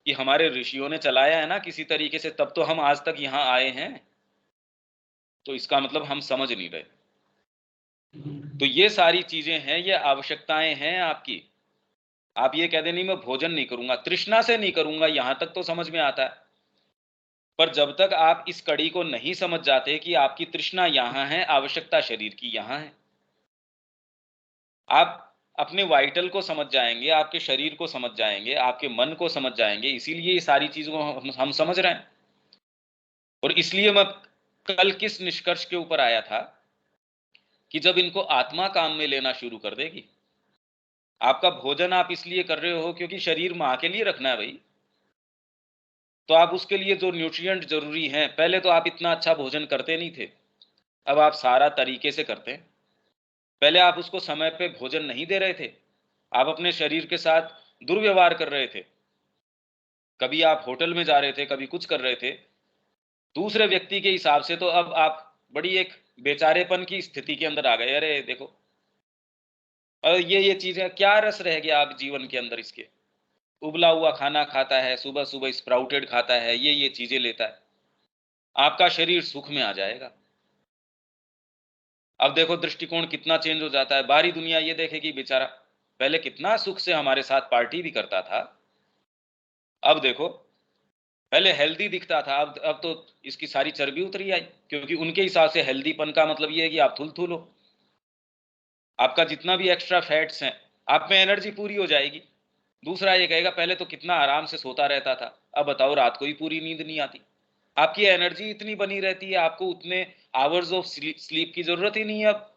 कि हमारे ऋषियों ने चलाया है ना किसी तरीके से, तब तो हम आज तक यहाँ आए हैं। तो इसका मतलब हम समझ नहीं रहे। तो ये सारी चीजें हैं, ये आवश्यकताएं हैं आपकी। आप ये कह दे नहीं मैं भोजन नहीं करूंगा, तृष्णा से नहीं करूंगा, यहां तक तो समझ में आता है। पर जब तक आप इस कड़ी को नहीं समझ जाते कि आपकी तृष्णा यहाँ है, आवश्यकता शरीर की यहाँ है, आप अपने वाइटल को समझ जाएंगे, आपके शरीर को समझ जाएंगे, आपके मन को समझ जाएंगे। इसीलिए ये सारी चीजों को हम समझ रहे हैं। और इसलिए मैं कल किस निष्कर्ष के ऊपर आया था कि जब इनको आत्मा काम में लेना शुरू कर देगी, आपका भोजन आप इसलिए कर रहे हो क्योंकि शरीर मां के लिए रखना है भाई, तो आप उसके लिए जो न्यूट्रिएंट जरूरी हैं, पहले तो आप इतना अच्छा भोजन करते नहीं थे, अब आप सारा तरीके से करते हैं। पहले आप उसको समय पे भोजन नहीं दे रहे थे, आप अपने शरीर के साथ दुर्व्यवहार कर रहे थे। कभी आप होटल में जा रहे थे, कभी कुछ कर रहे थे दूसरे व्यक्ति के हिसाब से, तो अब आप बड़ी एक बेचारेपन की स्थिति के अंदर आ गए। अरे देखो, और ये चीजें क्या रस रह गया आप जीवन के अंदर इसके। उबला हुआ खाना खाता है, सुबह सुबह स्प्राउटेड खाता है, ये चीजें लेता है, आपका शरीर सुख में आ जाएगा। अब देखो दृष्टिकोण कितना चेंज हो जाता है। बाहरी दुनिया ये देखेगी बेचारा पहले कितना सुख से हमारे साथ पार्टी भी करता था, अब देखो पहले हेल्दी दिखता था, अब तो इसकी सारी चर्बी उतरी आई। क्योंकि उनके हिसाब से हेल्दीपन का मतलब ये है कि आप थुल हो, आपका जितना भी एक्स्ट्रा फैट्स हैं, आप में एनर्जी पूरी हो जाएगी। दूसरा ये कहेगा पहले तो कितना आराम से सोता रहता था, अब बताओ रात को ही पूरी नींद नहीं आती। आपकी एनर्जी इतनी बनी रहती है, आपको उतने आवर्स ऑफ स्लीप की जरूरत ही नहीं है अब।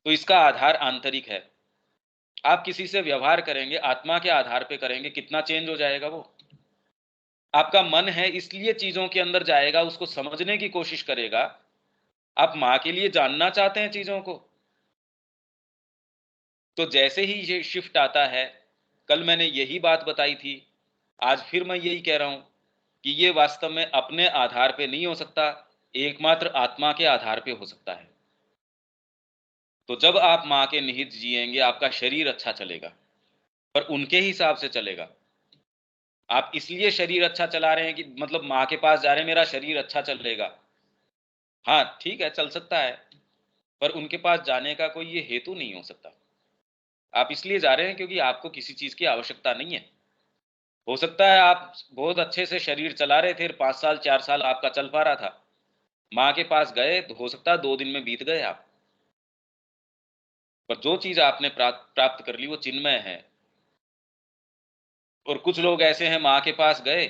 तो इसका आधार आंतरिक है। आप किसी से व्यवहार करेंगे आत्मा के आधार पे करेंगे, कितना चेंज हो जाएगा वो। आपका मन है इसलिए चीजों के अंदर जाएगा, उसको समझने की कोशिश करेगा। आप मां के लिए जानना चाहते हैं चीजों को, तो जैसे ही ये शिफ्ट आता है, कल मैंने यही बात बताई थी, आज फिर मैं यही कह रहा हूं कि ये वास्तव में अपने आधार पे नहीं हो सकता, एकमात्र आत्मा के आधार पे हो सकता है। तो जब आप मां के निहित जिएंगे, आपका शरीर अच्छा चलेगा, पर उनके हिसाब से चलेगा। आप इसलिए शरीर अच्छा चला रहे हैं कि मतलब मां के पास जा रहे हैं, मेरा शरीर अच्छा चलेगा। हाँ ठीक है, चल सकता है, पर उनके पास जाने का कोई ये हेतु नहीं हो सकता। आप इसलिए जा रहे हैं क्योंकि आपको किसी चीज की आवश्यकता नहीं है। हो सकता है आप बहुत अच्छे से शरीर चला रहे थे, 5 साल 4 साल आपका चल पा रहा था, माँ के पास गए तो हो सकता है 2 दिन में बीत गए आप। पर जो चीज आपने प्राप्त कर ली वो चिन्मय है। और कुछ लोग ऐसे हैं, माँ के पास गए,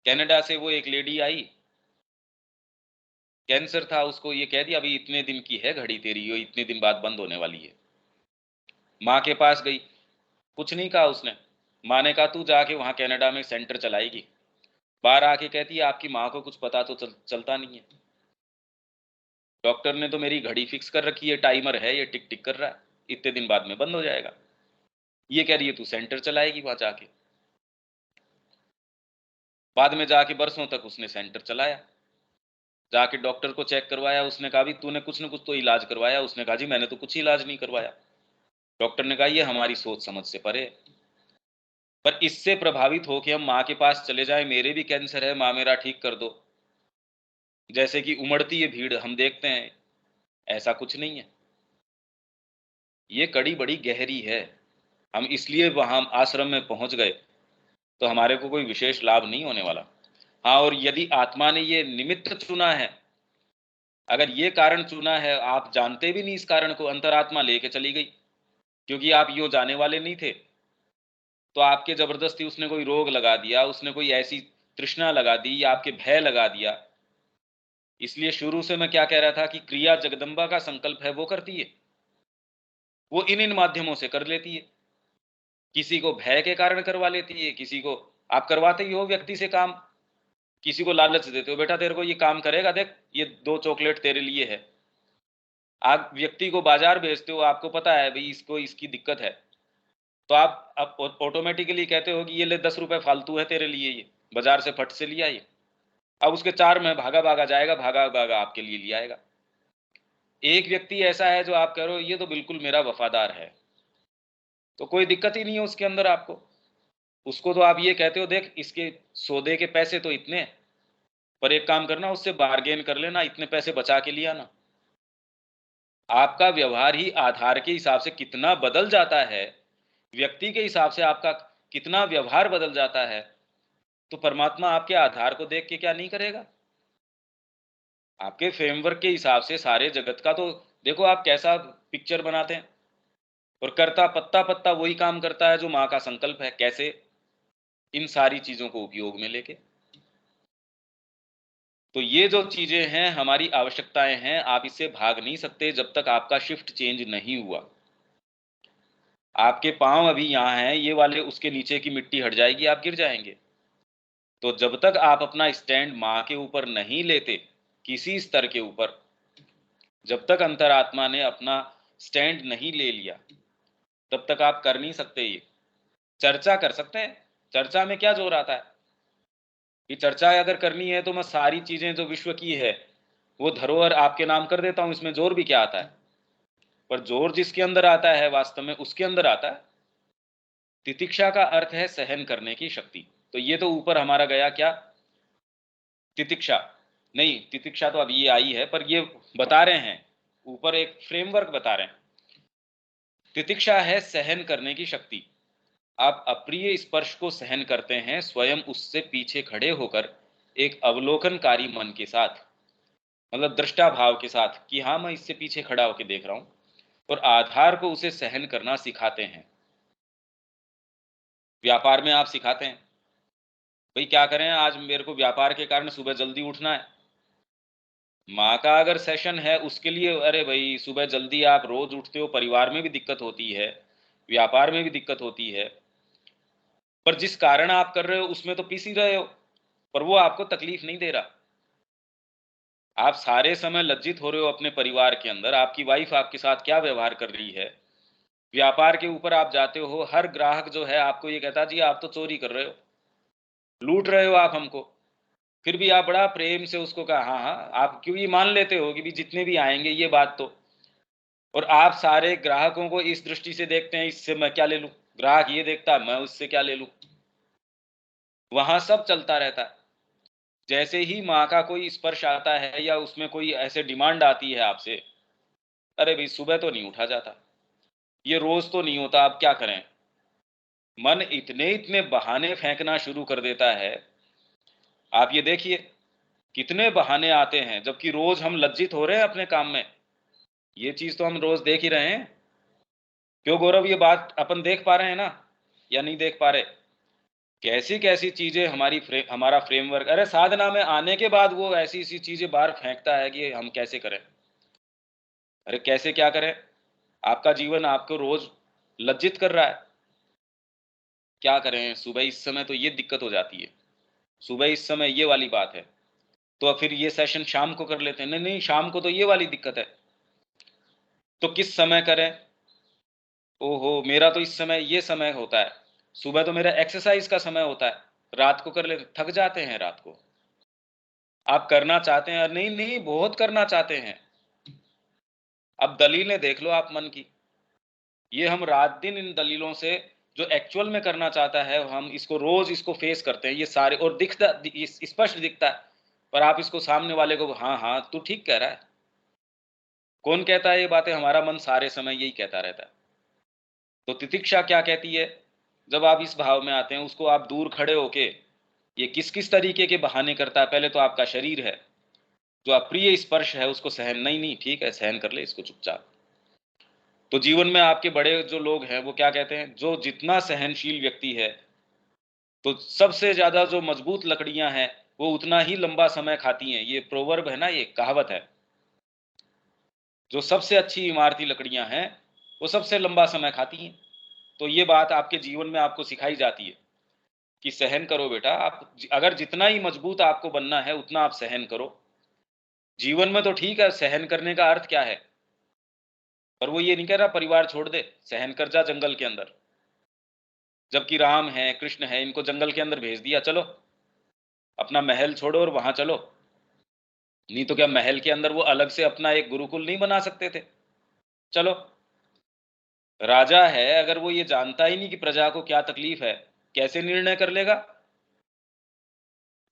कनाडा से वो एक लेडी आई, कैंसर था उसको, ये कह दिया अभी इतने दिन की है घड़ी तेरी, ये इतने दिन बाद बंद होने वाली है। माँ के पास गई, कुछ नहीं कहा उसने। माँ ने कहा तू जाके वहां कनाडा में सेंटर चलाएगी। बाहर आके कहती है आपकी माँ को कुछ पता तो चलता नहीं है, डॉक्टर ने तो मेरी घड़ी फिक्स कर रखी है, टाइमर है, ये टिक टिक कर रहा है, इतने दिन बाद में बंद हो जाएगा। ये कह रही है तू सेंटर चलाएगी वहां जाके। बाद में जाके बरसों तक उसने सेंटर चलाया, जाके डॉक्टर को चेक करवाया, उसने कहा भी तूने कुछ न कुछ तो इलाज करवाया। उसने कहा जी मैंने तो कुछ इलाज नहीं करवाया। डॉक्टर ने कहा ये हमारी सोच समझ से परे है। पर इससे प्रभावित होकर हम माँ के पास चले जाएं, मेरे भी कैंसर है, माँ मेरा ठीक कर दो, जैसे कि उमड़ती है भीड़ हम देखते हैं, ऐसा कुछ नहीं है। ये कड़ी बड़ी गहरी है। हम इसलिए वहां आश्रम में पहुंच गए, तो हमारे को कोई विशेष लाभ नहीं होने वाला। हाँ, और यदि आत्मा ने ये निमित्त चुना है, अगर ये कारण चुना है, आप जानते भी नहीं इस कारण को, अंतरात्मा लेके चली गई, क्योंकि आप यो जाने वाले नहीं थे, तो आपके जबरदस्ती उसने कोई रोग लगा दिया, उसने कोई ऐसी तृष्णा लगा दी या आपके भय लगा दिया। इसलिए शुरू से मैं क्या कह रहा था कि क्रिया जगदम्बा का संकल्प है, वो करती है, वो इन माध्यमों से कर लेती है। किसी को भय के कारण करवा लेती है, किसी को आप करवाते ही हो व्यक्ति से काम, किसी को लालच देते हो, बेटा तेरे को ये काम करेगा, देख ये 2 चॉकलेट तेरे लिए है। आप व्यक्ति को बाजार भेजते हो, आपको पता है भाई इसको इसकी दिक्कत है, तो आप ऑटोमेटिकली कहते हो कि ये ले 10 रुपए फालतू है तेरे लिए, ये बाजार से फट से लिया ये। अब उसके 4 में भागा भागा जाएगा, भागा भागा आपके लिए ले आएगा। एक व्यक्ति ऐसा है जो आप कह रहे हो ये तो बिल्कुल मेरा वफादार है, तो कोई दिक्कत ही नहीं है उसके अंदर आपको। उसको तो आप ये कहते हो देख इसके सौदे के पैसे तो इतने, पर एक काम करना उससे बार्गेन कर लेना, इतने पैसे बचा के लिया ना। आपका व्यवहार ही आधार के हिसाब से कितना बदल जाता है, व्यक्ति के हिसाब से आपका कितना व्यवहार बदल जाता है, तो परमात्मा आपके आधार को देख के क्या नहीं करेगा? आपके फ्रेमवर्क के हिसाब से सारे जगत का तो देखो आप कैसा पिक्चर बनाते हैं, और करता पत्ता पत्ता वही काम करता है जो माँ का संकल्प है। कैसे? इन सारी चीजों को उपयोग में लेके। तो ये जो चीजें हैं हमारी आवश्यकताएं हैं, आप इससे भाग नहीं सकते जब तक आपका शिफ्ट चेंज नहीं हुआ। आपके पांव अभी यहाँ हैं, ये वाले उसके नीचे की मिट्टी हट जाएगी, आप गिर जाएंगे। तो जब तक आप अपना स्टैंड माँ के ऊपर नहीं लेते, किसी स्तर के ऊपर, जब तक अंतरात्मा ने अपना स्टैंड नहीं ले लिया, तब तक आप कर नहीं सकते ये। चर्चा कर सकते हैं, चर्चा में क्या जोर आता है कि चर्चा अगर करनी है तो मैं सारी चीजें जो विश्व की है वो धरोहर आपके नाम कर देता हूं, इसमें जोर भी क्या आता है? पर जोर जिसके अंदर आता है वास्तव में उसके अंदर आता है। तितिक्षा का अर्थ है सहन करने की शक्ति। तो ये तो ऊपर हमारा गया क्या? तितिक्षा नहीं, तितिक्षा तो अब ये आई है, पर ये बता रहे हैं ऊपर एक फ्रेमवर्क बता रहे हैं। तितिक्षा है सहन करने की शक्ति। आप अप्रिय स्पर्श को सहन करते हैं स्वयं उससे पीछे खड़े होकर, एक अवलोकनकारी मन के साथ, मतलब दृष्टा भाव के साथ कि हाँ मैं इससे पीछे खड़ा होकर देख रहा हूं, और आधार को उसे सहन करना सिखाते हैं। व्यापार में आप सिखाते हैं, भाई क्या करें, आज मेरे को व्यापार के कारण सुबह जल्दी उठना है। माँ का अगर सेशन है उसके लिए, अरे भाई सुबह जल्दी आप रोज उठते हो, परिवार में भी दिक्कत होती है, व्यापार में भी दिक्कत होती है, पर जिस कारण आप कर रहे हो उसमें तो पीस ही रहे हो, पर वो आपको तकलीफ नहीं दे रहा। आप सारे समय लज्जित हो रहे हो अपने परिवार के अंदर, आपकी वाइफ आपके साथ क्या व्यवहार कर रही है। व्यापार के ऊपर आप जाते हो, हर ग्राहक जो है आपको ये कहता जी आप तो चोरी कर रहे हो, लूट रहे हो आप हमको। फिर भी आप बड़ा प्रेम से उसको कहा हाँ हाँ, आप क्यों ये मान लेते हो कि भी जितने भी आएंगे ये बात तो। और आप सारे ग्राहकों को इस दृष्टि से देखते हैं, इससे मैं क्या ले लूं, ग्राहक ये देखता है मैं उससे क्या ले लूं। वहां सब चलता रहता है। जैसे ही माँ का कोई स्पर्श आता है या उसमें कोई ऐसे डिमांड आती है आपसे, अरे भाई सुबह तो नहीं उठा जाता, ये रोज तो नहीं होता, अब क्या करें। मन इतने इतने बहाने फेंकना शुरू कर देता है। आप ये देखिए कितने बहाने आते हैं, जबकि रोज हम लज्जित हो रहे हैं अपने काम में। ये चीज तो हम रोज देख ही रहे हैं। क्यों गौरव, ये बात अपन देख पा रहे हैं ना, या नहीं देख पा रहे? कैसी कैसी चीजें हमारा फ्रेमवर्क, अरे साधना में आने के बाद वो ऐसी ऐसी चीजें बाहर फेंकता है कि हम कैसे करें। अरे कैसे क्या करें? आपका जीवन आपको रोज लज्जित कर रहा है, क्या करें। सुबह इस समय तो ये दिक्कत हो जाती है, सुबह इस समय ये वाली बात है, तो फिर ये सेशन शाम को कर लेते हैं। नहीं नहीं, शाम को तो ये वाली दिक्कत है, तो किस समय करें? ओहो, मेरा तो इस समय ये समय होता है, सुबह तो मेरा एक्सरसाइज का समय होता है, रात को कर लेते, थक जाते हैं रात को। आप करना चाहते हैं, नहीं नहीं बहुत करना चाहते हैं। अब दलीलें देख लो आप मन की, ये हम रात दिन इन दलीलों से, जो एक्चुअल में करना चाहता है हम इसको रोज इसको फेस करते हैं, ये सारे, और दिखता स्पष्ट दिखता है, पर आप इसको सामने वाले को हाँ हाँ तू ठीक कह रहा है। कौन कहता है ये बातें? हमारा मन सारे समय यही कहता रहता है। तो तितिक्षा क्या कहती है? जब आप इस भाव में आते हैं, उसको आप दूर खड़े होके, ये किस किस तरीके के बहाने करता है। पहले तो आपका शरीर है, जो अप्रिय स्पर्श है उसको सहन, नहीं नहीं ठीक है सहन कर ले इसको चुपचाप। तो जीवन में आपके बड़े जो लोग हैं वो क्या कहते हैं, जो जितना सहनशील व्यक्ति है, तो सबसे ज्यादा जो मजबूत लकड़ियां हैं वो उतना ही लंबा समय खाती हैं। ये प्रोवर्ब है ना, ये कहावत है। जो सबसे अच्छी इमारती लकड़ियां हैं वो सबसे लंबा समय खाती हैं। तो ये बात आपके जीवन में आपको सिखाई जाती है कि सहन करो बेटा, आप अगर जितना ही मजबूत आपको बनना है उतना आप सहन करो। जीवन में तो ठीक है, सहन करने का अर्थ क्या है, पर वो ये नहीं कह रहा परिवार छोड़ दे, सहन कर जा जंगल के अंदर। जबकि राम है, कृष्ण है, इनको जंगल के अंदर भेज दिया, चलो अपना महल छोड़ो और वहां चलो। नहीं तो क्या महल के अंदर वो अलग से अपना एक गुरुकुल नहीं बना सकते थे? चलो। राजा है, अगर वो ये जानता ही नहीं कि प्रजा को क्या तकलीफ है, कैसे निर्णय कर लेगा?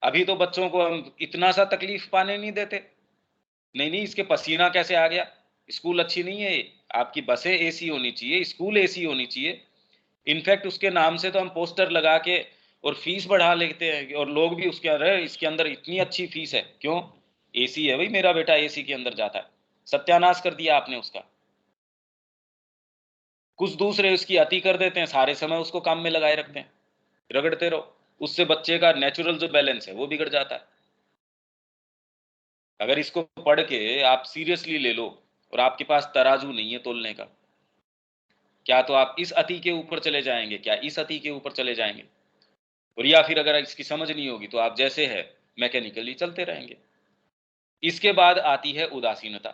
अभी तो बच्चों को हम इतना सा तकलीफ पाने नहीं देते। नहीं नहीं, इसके पसीना कैसे आ गया, स्कूल अच्छी नहीं है ये, आपकी बसें एसी होनी चाहिए, स्कूल एसी होनी चाहिए। इनफैक्ट उसके नाम से तो हम पोस्टर लगा के और फीस बढ़ा लेते हैं, और लोग भी उसके अरे इसके अंदर इतनी अच्छी फीस है, क्यों? एसी है भाई, मेरा बेटा एसी के अंदर जाता है। सत्यानाश कर दिया आपने उसका। कुछ दूसरे उसकी अति कर देते हैं, सारे समय उसको काम में लगाए रखते हैं, रगड़ते रहो, उससे बच्चे का नेचुरल जो बैलेंस है वो बिगड़ जाता है। अगर इसको पढ़ के आप सीरियसली ले लो और आपके पास तराजू नहीं है तोलने का, क्या तो आप इस अति के ऊपर चले जाएंगे, क्या इस अति के ऊपर चले जाएंगे, और या फिर अगर इसकी समझ नहीं होगी तो आप जैसे है मैकेनिकली चलते रहेंगे। इसके बाद आती है उदासीनता।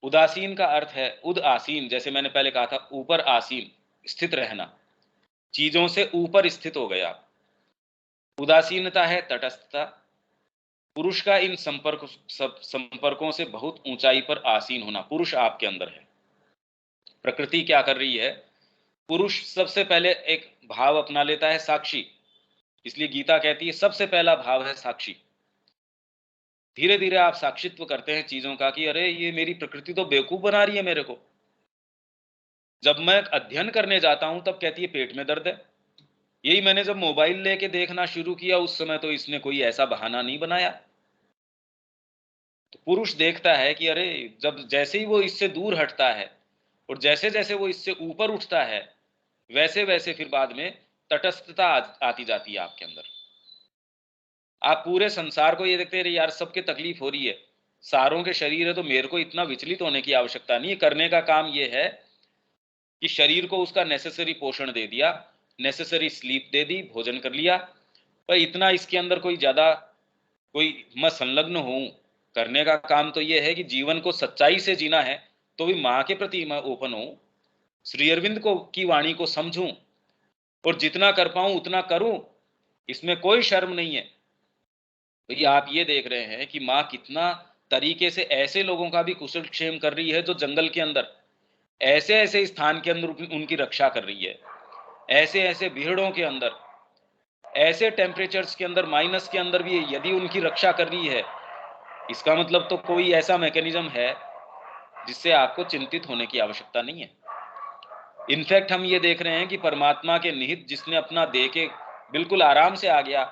उदासीन का अर्थ है उद आसीन, जैसे मैंने पहले कहा था, ऊपर आसीन, स्थित रहना, चीजों से ऊपर स्थित हो गया। उदासीनता है तटस्थता। पुरुष का इन संपर्कों से बहुत ऊंचाई पर आसीन होना। पुरुष आपके अंदर है, प्रकृति क्या कर रही है? पुरुष सबसे पहले एक भाव अपना लेता है, साक्षी। इसलिए गीता कहती है सबसे पहला भाव है साक्षी। धीरे धीरे आप साक्षित्व करते हैं चीजों का कि अरे ये मेरी प्रकृति तो बेवकूफ बना रही है मेरे को। जब मैं अध्ययन करने जाता हूं तब कहती है पेट में दर्द है। यही मैंने जब मोबाइल लेके देखना शुरू किया उस समय तो इसने कोई ऐसा बहाना नहीं बनाया। तो पुरुष देखता है कि अरे जब जैसे ही वो इससे दूर हटता है और जैसे जैसे वो इससे ऊपर उठता है, वैसे वैसे फिर बाद में तटस्थता आती जाती है आपके अंदर। आप पूरे संसार को ये देखते हैं यार सबके तकलीफ हो रही है, सारों के शरीर है, तो मेरे को इतना विचलित होने की आवश्यकता नहीं है। करने का काम ये है कि शरीर को उसका नेसेसरी पोषण दे दिया, नेसेसरी स्लीप दे दी, भोजन कर लिया, पर इतना इसके अंदर कोई ज्यादा कोई मैं संलग्न हूं। करने का काम तो यह है कि जीवन को सच्चाई से जीना है, तो भी मां के प्रति मैं ओपन हूं, श्री अरविंद को की वाणी को समझूं और जितना कर पाऊं उतना करूं, इसमें कोई शर्म नहीं है। भैया आप ये देख रहे हैं कि माँ कितना तरीके से ऐसे लोगों का भी कुशल क्षेम कर रही है जो जंगल के अंदर ऐसे ऐसे स्थान के अंदर उनकी रक्षा कर रही है, ऐसे ऐसे भीड़ों के अंदर, ऐसे टेम्परेचर्स के अंदर, माइनस के अंदर भी यदि उनकी रक्षा कर रही है, इसका मतलब तो कोई ऐसा मैकेनिज्म है जिससे आपको चिंतित होने की आवश्यकता नहीं है। इनफैक्ट हम ये देख रहे हैं कि परमात्मा के निहित जिसने अपना दे के बिल्कुल आराम से आ गया,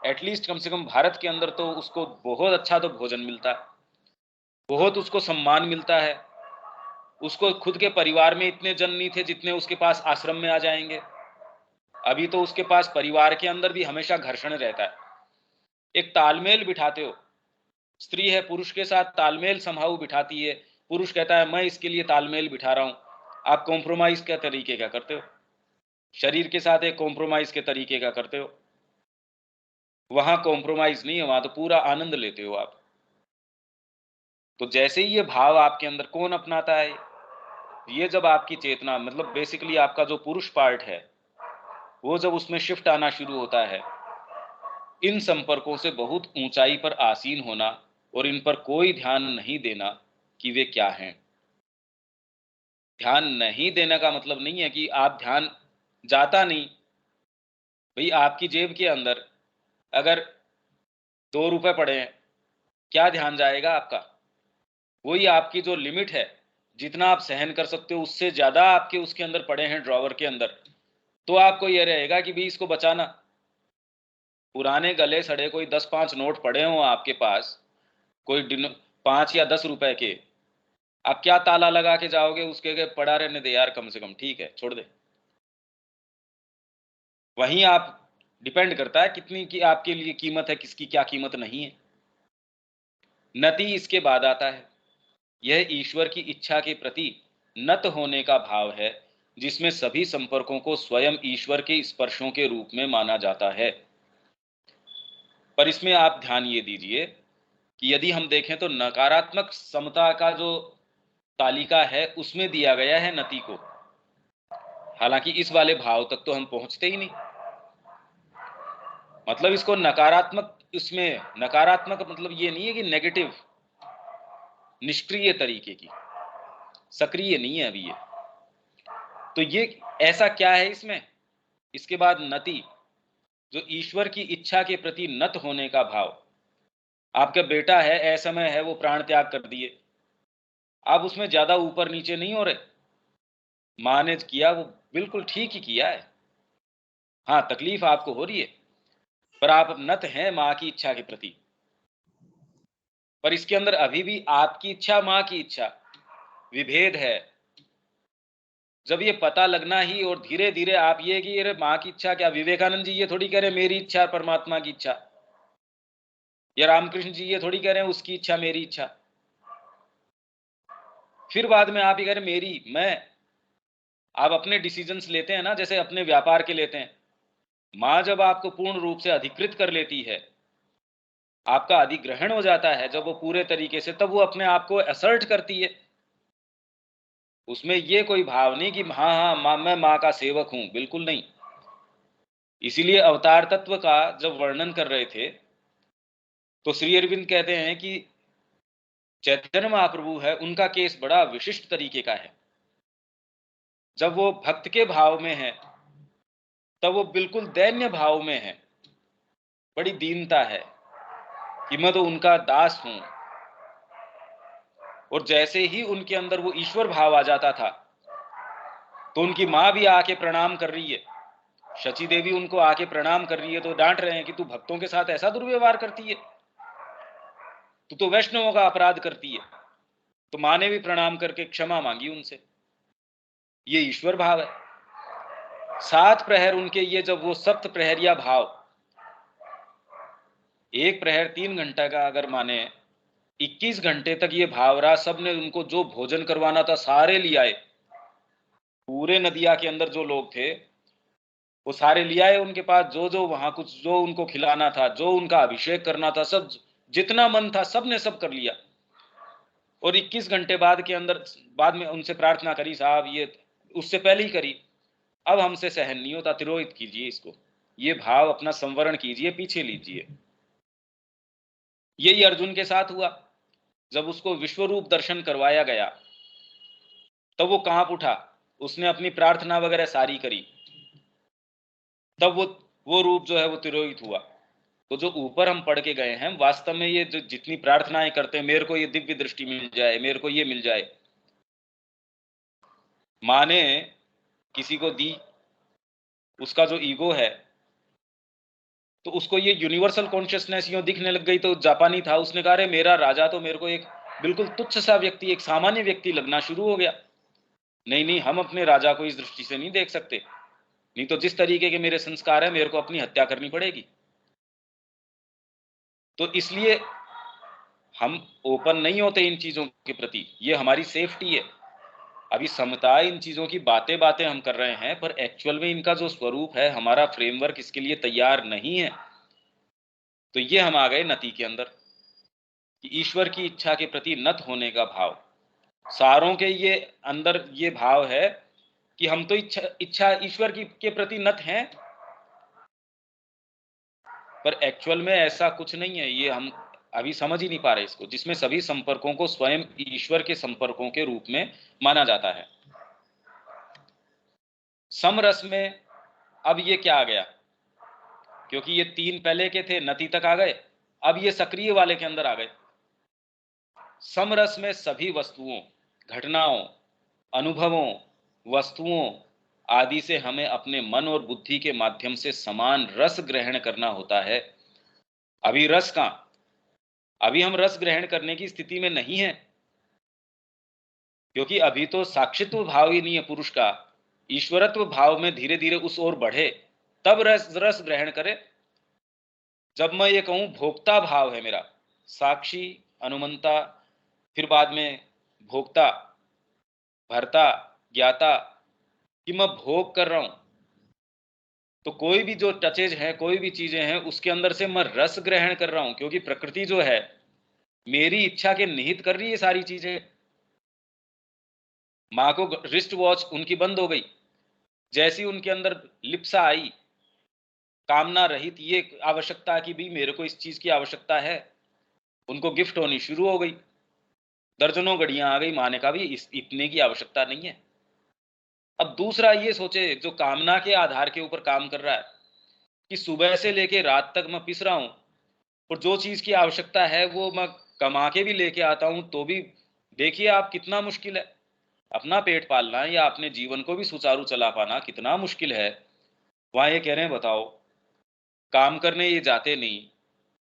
एटलीस्ट कम से कम भारत के अंदर तो उसको बहुत अच्छा तो भोजन मिलता है, बहुत उसको सम्मान मिलता है। उसको खुद के परिवार में इतने जन नहीं थे जितने उसके पास आश्रम में आ जाएंगे। अभी तो उसके पास परिवार के अंदर भी हमेशा घर्षण रहता है। एक तालमेल बिठाते हो, स्त्री है पुरुष के साथ तालमेल संभाव बिठाती है, पुरुष कहता है मैं इसके लिए तालमेल बिठा रहा हूं, आप कॉम्प्रोमाइज के तरीके का करते हो, शरीर के साथ एक कॉम्प्रोमाइज के तरीके का करते हो। वहां कॉम्प्रोमाइज नहीं है, वहां तो पूरा आनंद लेते हो आप। तो जैसे ही ये भाव आपके अंदर कौन अपनाता है, ये जब आपकी चेतना मतलब बेसिकली आपका जो पुरुष पार्ट है वो जब उसमें शिफ्ट आना शुरू होता है, इन संपर्कों से बहुत ऊंचाई पर आसीन होना और इन पर कोई ध्यान नहीं देना कि वे क्या हैं। ध्यान नहीं देने का मतलब नहीं है कि आप ध्यान जाता नहीं। भाई आपकी जेब के अंदर अगर 2 रुपए पड़े हैं, क्या ध्यान जाएगा आपका? वही आपकी जो लिमिट है, जितना आप सहन कर सकते हो उससे ज्यादा आपके उसके अंदर पड़े हैं ड्रॉवर के अंदर, तो आपको यह रहेगा कि भाई इसको बचाना। पुराने गले सड़े कोई 10-5 नोट पड़े हों आपके पास, कोई 5 या 10 रुपए के, आप क्या ताला लगा के जाओगे उसके के पड़ा रहने दे यार, कम से कम ठीक है छोड़ दे। वहीं आप डिपेंड करता है कितनी की आपके लिए कीमत है, किसकी क्या कीमत नहीं है। नति इसके बाद आता है। यह ईश्वर की इच्छा के प्रति नत होने का भाव है, जिसमें सभी संपर्कों को स्वयं ईश्वर के स्पर्शों के रूप में माना जाता है। पर इसमें आप ध्यान ये दीजिए कि यदि हम देखें तो नकारात्मक समता का जो तालिका है उसमें दिया गया है नति को, हालांकि इस वाले भाव तक तो हम पहुंचते ही नहीं। मतलब इसको नकारात्मक, इसमें नकारात्मक मतलब ये नहीं है कि नेगेटिव, निष्क्रिय तरीके की, सक्रिय नहीं है अभी ये। तो ये ऐसा क्या है इसमें? इसके बाद नति, जो ईश्वर की इच्छा के प्रति नत होने का भाव। आपका बेटा है, असमय है, वो प्राण त्याग कर दिए, आप उसमें ज्यादा ऊपर नीचे नहीं हो रहे। माँ ने किया वो बिल्कुल ठीक ही किया है, हाँ, तकलीफ आपको हो रही है, पर आप नत हैं माँ की इच्छा के प्रति। पर इसके अंदर अभी भी आपकी इच्छा, माँ की इच्छा, विभेद है। जब ये पता लगना ही और धीरे-धीरे आप ये कि अरे माँ की इच्छा क्या, विवेकानंद जी ये थोड़ी कह रहे हैं मेरी इच्छा परमात्मा की इच्छा, या रामकृष्ण जी ये थोड़ी कह रहे हैं उसकी इच्छा मेरी इच्छा। फिर बाद में आप ये कह रहे हैं मेरी, मैं। आप अपने डिसीजंस लेते हैं ना, जैसे अपने व्यापार के लेते हैं। माँ जब आपको पूर्ण रूप से अधिकृत कर लेती है, आपका अधिग्रहण हो जाता है जब वो पूरे तरीके से, तब वो अपने आप को असर्ट करती है। उसमें ये कोई भाव नहीं कि हाँ हाँ माँ, मैं माँ का सेवक हूं, बिल्कुल नहीं। इसीलिए अवतार तत्व का जब वर्णन कर रहे थे तो श्री अरविंद कहते हैं कि चैतन्य महाप्रभु है, उनका केस बड़ा विशिष्ट तरीके का है। जब वो भक्त के भाव में है तब वो बिल्कुल दैन्य भाव में है, बड़ी दीनता है कि मैं तो उनका दास हूं। और जैसे ही उनके अंदर वो ईश्वर भाव आ जाता था तो उनकी माँ भी आके प्रणाम कर रही है, शची देवी उनको आके प्रणाम कर रही है, तो डांट रहे हैं कि तू भक्तों के साथ ऐसा दुर्व्यवहार करती है, तू तो वैष्णवों का अपराध करती है। तो माँ ने भी प्रणाम करके क्षमा मांगी उनसे। ये ईश्वर भाव है। 7 प्रहर उनके, ये जब वो सप्त प्रहरिया भाव, एक प्रहर 3 घंटा का अगर माने, 21 घंटे तक ये भाव रहा। सबने उनको जो भोजन करवाना था सारे ले आए, पूरे नदिया के अंदर जो लोग थे वो सारे ले आए उनके पास, जो जो वहां कुछ जो उनको खिलाना था, जो उनका अभिषेक करना था, सब जितना मन था सबने सब कर लिया। और 21 घंटे बाद के अंदर बाद में उनसे प्रार्थना करी, साहब ये उससे पहले ही करी, अब हमसे सहन नहीं होता, तिरोहित कीजिए इसको, ये भाव अपना संवरण कीजिए, पीछे लीजिए। यही अर्जुन के साथ हुआ। जब उसको विश्वरूप दर्शन करवाया गया तब वो कांप उठा, उसने अपनी प्रार्थना वगैरह सारी करी, तब वो रूप जो है वो तिरोहित हुआ। तो जो ऊपर हम पढ़ के गए हैं, वास्तव में ये जो जितनी प्रार्थनाएं करते हैं, मेरे को ये दिव्य दृष्टि मिल जाए, मेरे को ये मिल जाए, माँ ने किसी को दी, उसका जो ईगो है तो उसको ये यूनिवर्सल कॉन्शियसनेस यूं दिखने लग गई। तो जापानी था, उसने कहा अरे मेरा राजा तो मेरे को एक बिल्कुल तुच्छ सा व्यक्ति, एक सामान्य व्यक्ति लगना शुरू हो गया। नहीं नहीं, हम अपने राजा को इस दृष्टि से नहीं देख सकते, नहीं तो जिस तरीके के मेरे संस्कार है मेरे को अपनी हत्या करनी पड़ेगी। तो इसलिए हम ओपन नहीं होते इन चीजों के प्रति, ये हमारी सेफ्टी है। अभी समता, इन चीजों की बातें बातें हम कर रहे हैं, पर एक्चुअल में इनका जो स्वरूप है, हमारा फ्रेमवर्क इसके लिए तैयार नहीं है। तो ये हम आ गए नति के अंदर कि ईश्वर की इच्छा के प्रति नत होने का भाव। सारों के ये अंदर ये भाव है कि हम तो इच्छा इच्छा ईश्वर की के प्रति नत हैं, पर एक्चुअल में ऐसा कुछ नहीं है। ये हम अभी समझ ही नहीं पा रहे इसको, जिसमें सभी संपर्कों को स्वयं ईश्वर के संपर्कों के रूप में माना जाता है। समरस में अब ये क्या आ गया, क्योंकि ये 3 पहले के थे, नति तक आ गए, अब ये सक्रिय वाले के अंदर आ गए। समरस में सभी वस्तुओं, घटनाओं, अनुभवों, वस्तुओं आदि से हमें अपने मन और बुद्धि के माध्यम से समान रस ग्रहण करना होता है। अभी रस कहां, अभी हम रस ग्रहण करने की स्थिति में नहीं है, क्योंकि अभी तो साक्षित्व भाव ही नहीं है पुरुष का। ईश्वरत्व भाव में धीरे धीरे उस ओर बढ़े, तब रस रस ग्रहण करे। जब मैं ये कहूं भोक्ता भाव है मेरा, साक्षी, अनुमंता, फिर बाद में भोक्ता, भरता, ज्ञाता, कि मैं भोग कर रहा हूं, तो कोई भी जो टचेज है, कोई भी चीजें हैं, उसके अंदर से मैं रस ग्रहण कर रहा हूं, क्योंकि प्रकृति जो है मेरी इच्छा के निहित कर रही है सारी चीजें। माँ को रिस्ट वॉच उनकी बंद हो गई, जैसी उनके अंदर लिप्सा आई, कामना रहित ये आवश्यकता की भी मेरे को इस चीज की आवश्यकता है, उनको गिफ्ट होनी शुरू हो गई। दर्जनों घड़ियां आ गई, माँ ने कहा भी इतने की आवश्यकता नहीं है। अब दूसरा ये सोचे जो कामना के आधार के ऊपर काम कर रहा है कि सुबह से लेके रात तक मैं पिस रहा हूं, और जो चीज की आवश्यकता है वो मैं कमा के भी लेके आता हूं, तो भी देखिए आप कितना मुश्किल है। अपना पेट पालना या अपने जीवन को भी सुचारू चला पाना कितना मुश्किल है। वहां ये कह रहे हैं बताओ, काम करने ये जाते नहीं,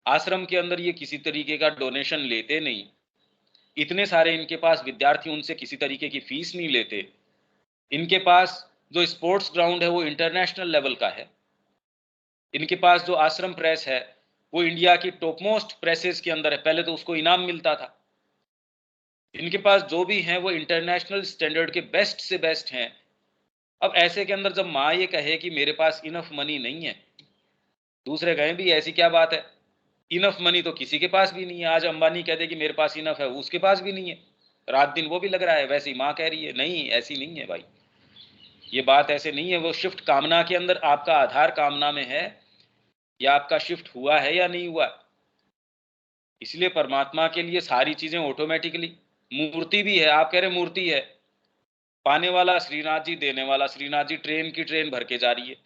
आश्रम के अंदर ये किसी तरीके का डोनेशन लेते नहीं, इतने सारे इनके पास विद्यार्थी, उनसे किसी तरीके की फीस नहीं लेते, इनके पास जो स्पोर्ट्स ग्राउंड है वो इंटरनेशनल लेवल का है, इनके पास जो आश्रम प्रेस है वो इंडिया की टॉप मोस्ट प्रेसेस के अंदर है, पहले तो उसको इनाम मिलता था, इनके पास जो भी हैं वो इंटरनेशनल स्टैंडर्ड के बेस्ट से बेस्ट हैं। अब ऐसे के अंदर जब माँ ये कहे कि मेरे पास इनफ मनी नहीं है, दूसरे कहें भी ऐसी क्या बात है, इनफ मनी तो किसी के पास भी नहीं है। आज अंबानी कह दे कि मेरे पास इनफ है, उसके पास भी नहीं है, रात दिन वो भी लग रहा है, वैसे ही माँ कह रही है नहीं, ऐसी नहीं है भाई, ये बात ऐसे नहीं है। वो शिफ्ट कामना के अंदर आपका आधार कामना में है, या आपका शिफ्ट हुआ है या नहीं हुआ। इसलिए परमात्मा के लिए सारी चीजें ऑटोमेटिकली, मूर्ति भी है, आप कह रहे मूर्ति है, पाने वाला श्रीनाथ जी, देने वाला श्रीनाथ जी, ट्रेन की ट्रेन भर के जा रही है,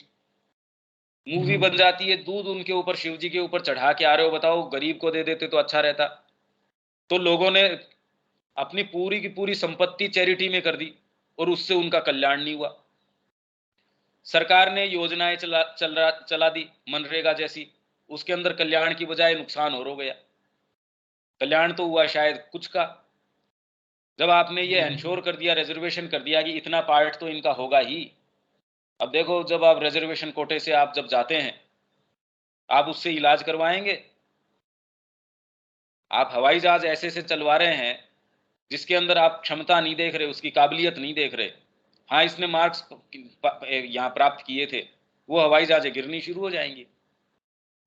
मूवी बन जाती है, दूध उनके ऊपर शिव जी के ऊपर चढ़ा के आ रहे हो, बताओ गरीब को दे देते तो अच्छा रहता। तो लोगों ने अपनी पूरी की पूरी संपत्ति चैरिटी में कर दी और उससे उनका कल्याण नहीं हुआ। सरकार ने योजनाएं चला दी मनरेगा जैसी, उसके अंदर कल्याण की बजाय नुकसान और हो गया। कल्याण तो हुआ शायद कुछ का, जब आपने ये इंश्योर कर दिया, रिजर्वेशन कर दिया कि इतना पार्ट तो इनका होगा ही। अब देखो, जब आप रिजर्वेशन कोटे से आप जब जाते हैं, आप उससे इलाज करवाएंगे? आप हवाई जहाज ऐसे से चलवा रहे हैं जिसके अंदर आप क्षमता नहीं देख रहे, उसकी काबिलियत नहीं देख रहे। हाँ, इसने मार्क्स यहाँ प्राप्त किए थे, वो हवाई जहाजें गिरनी शुरू हो जाएंगी।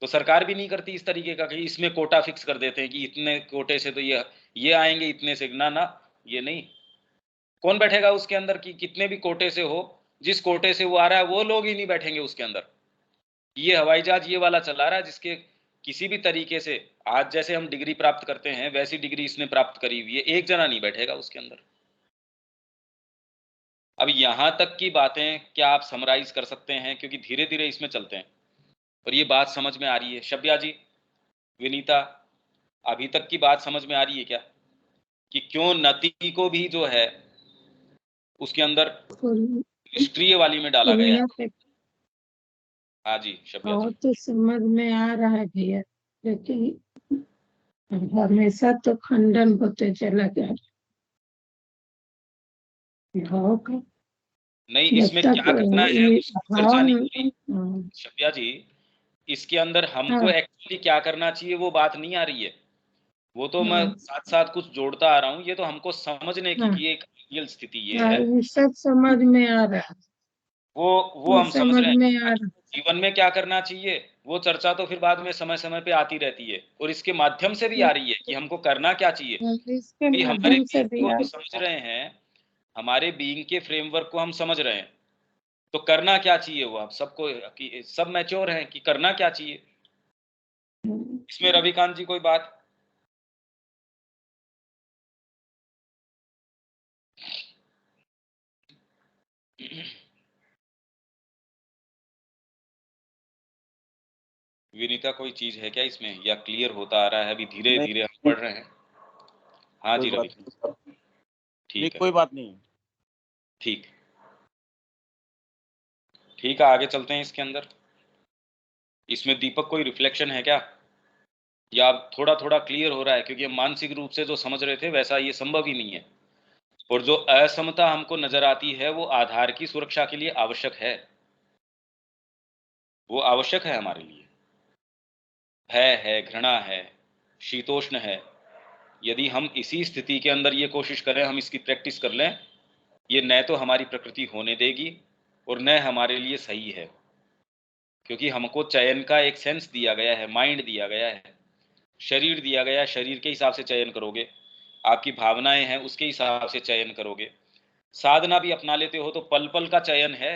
तो सरकार भी नहीं करती इस तरीके का कि इसमें कोटा फिक्स कर देते हैं कि इतने कोटे से तो ये आएंगे, इतने से ना ना, ये नहीं। कौन बैठेगा उसके अंदर कि कितने भी कोटे से हो, जिस कोटे से वो आ रहा है वो लोग ही नहीं बैठेंगे उसके अंदर। ये हवाई जहाज ये वाला चला रहा है जिसके किसी भी तरीके से, आज जैसे हम डिग्री प्राप्त करते हैं वैसी डिग्री इसने प्राप्त करी हुई है, एक जना नहीं बैठेगा उसके अंदर। अब यहां तक की बातें क्या आप समराइज कर सकते हैं, क्योंकि धीरे धीरे इसमें चलते हैं और ये बात समझ में आ रही है। शब्या जी, विनीता, अभी तक की बात समझ में आ रही है क्या कि क्यों नती को भी जो है उसके अंदर निष्क्रिय वाली में डाला गया है? हाँ जी शब्या जी। तो समझ में आ रहा है भैया, लेकिन हमेशा तो खंडन होते चला गया भाव का। नहीं, जब इसमें तक क्या करना है ये उसकी भाव चर्चा नहीं हो रही शब्या जी। इसके अंदर हमको एक्चुअली क्या करना चाहिए वो बात नहीं आ रही है, वो तो मैं साथ साथ कुछ जोड़ता आ रहा हूँ। ये तो हमको समझने की कि एक रियल स्थिति ये है, ये सब समझ में आ रहा है, वो हम समझ समझ रहे में हैं। आ रहा जीवन में क्या करना चाहिए वो चर्चा तो फिर बाद में समय समय पे आती रहती है, और इसके माध्यम से भी है। आ रही है कि हमको करना क्या चाहिए। इसके कि हमारे माध्यम से बीइंग भी को आ हम समझ रहा है। रहे हैं, हमारे बीइंग के फ्रेमवर्क को हम समझ रहे हैं, तो करना क्या चाहिए वो आप सबको, कि सब मैच्योर हैं कि करना क्या चाहिए। इसमें रविकांत जी कोई बात? विनीता, कोई चीज है क्या इसमें, या क्लियर होता आ रहा है? अभी धीरे नहीं, धीरे हम पढ़ रहे हैं। हाँ कोई जी बात रवि, नहीं, ठीक है, कोई बात नहीं। ठीक ठीक है, आगे चलते हैं इसके अंदर। इसमें दीपक कोई रिफ्लेक्शन है क्या, या अब थोड़ा थोड़ा क्लियर हो रहा है? क्योंकि हम मानसिक रूप से जो समझ रहे थे वैसा ये संभव ही नहीं है, और जो असमता हमको नजर आती है वो आधार की सुरक्षा के लिए आवश्यक है, वो आवश्यक है हमारे लिए। भय है, घृणा है, शीतोष्ण है, यदि हम इसी स्थिति के अंदर ये कोशिश करें, हम इसकी प्रैक्टिस कर लें, ये न तो हमारी प्रकृति होने देगी और न हमारे लिए सही है। क्योंकि हमको चयन का एक सेंस दिया गया है, माइंड दिया गया है, शरीर दिया गया है, शरीर के हिसाब से चयन करोगे, आपकी भावनाएं हैं उसके हिसाब से चयन करोगे। साधना भी अपना लेते हो तो पल पल का चयन है,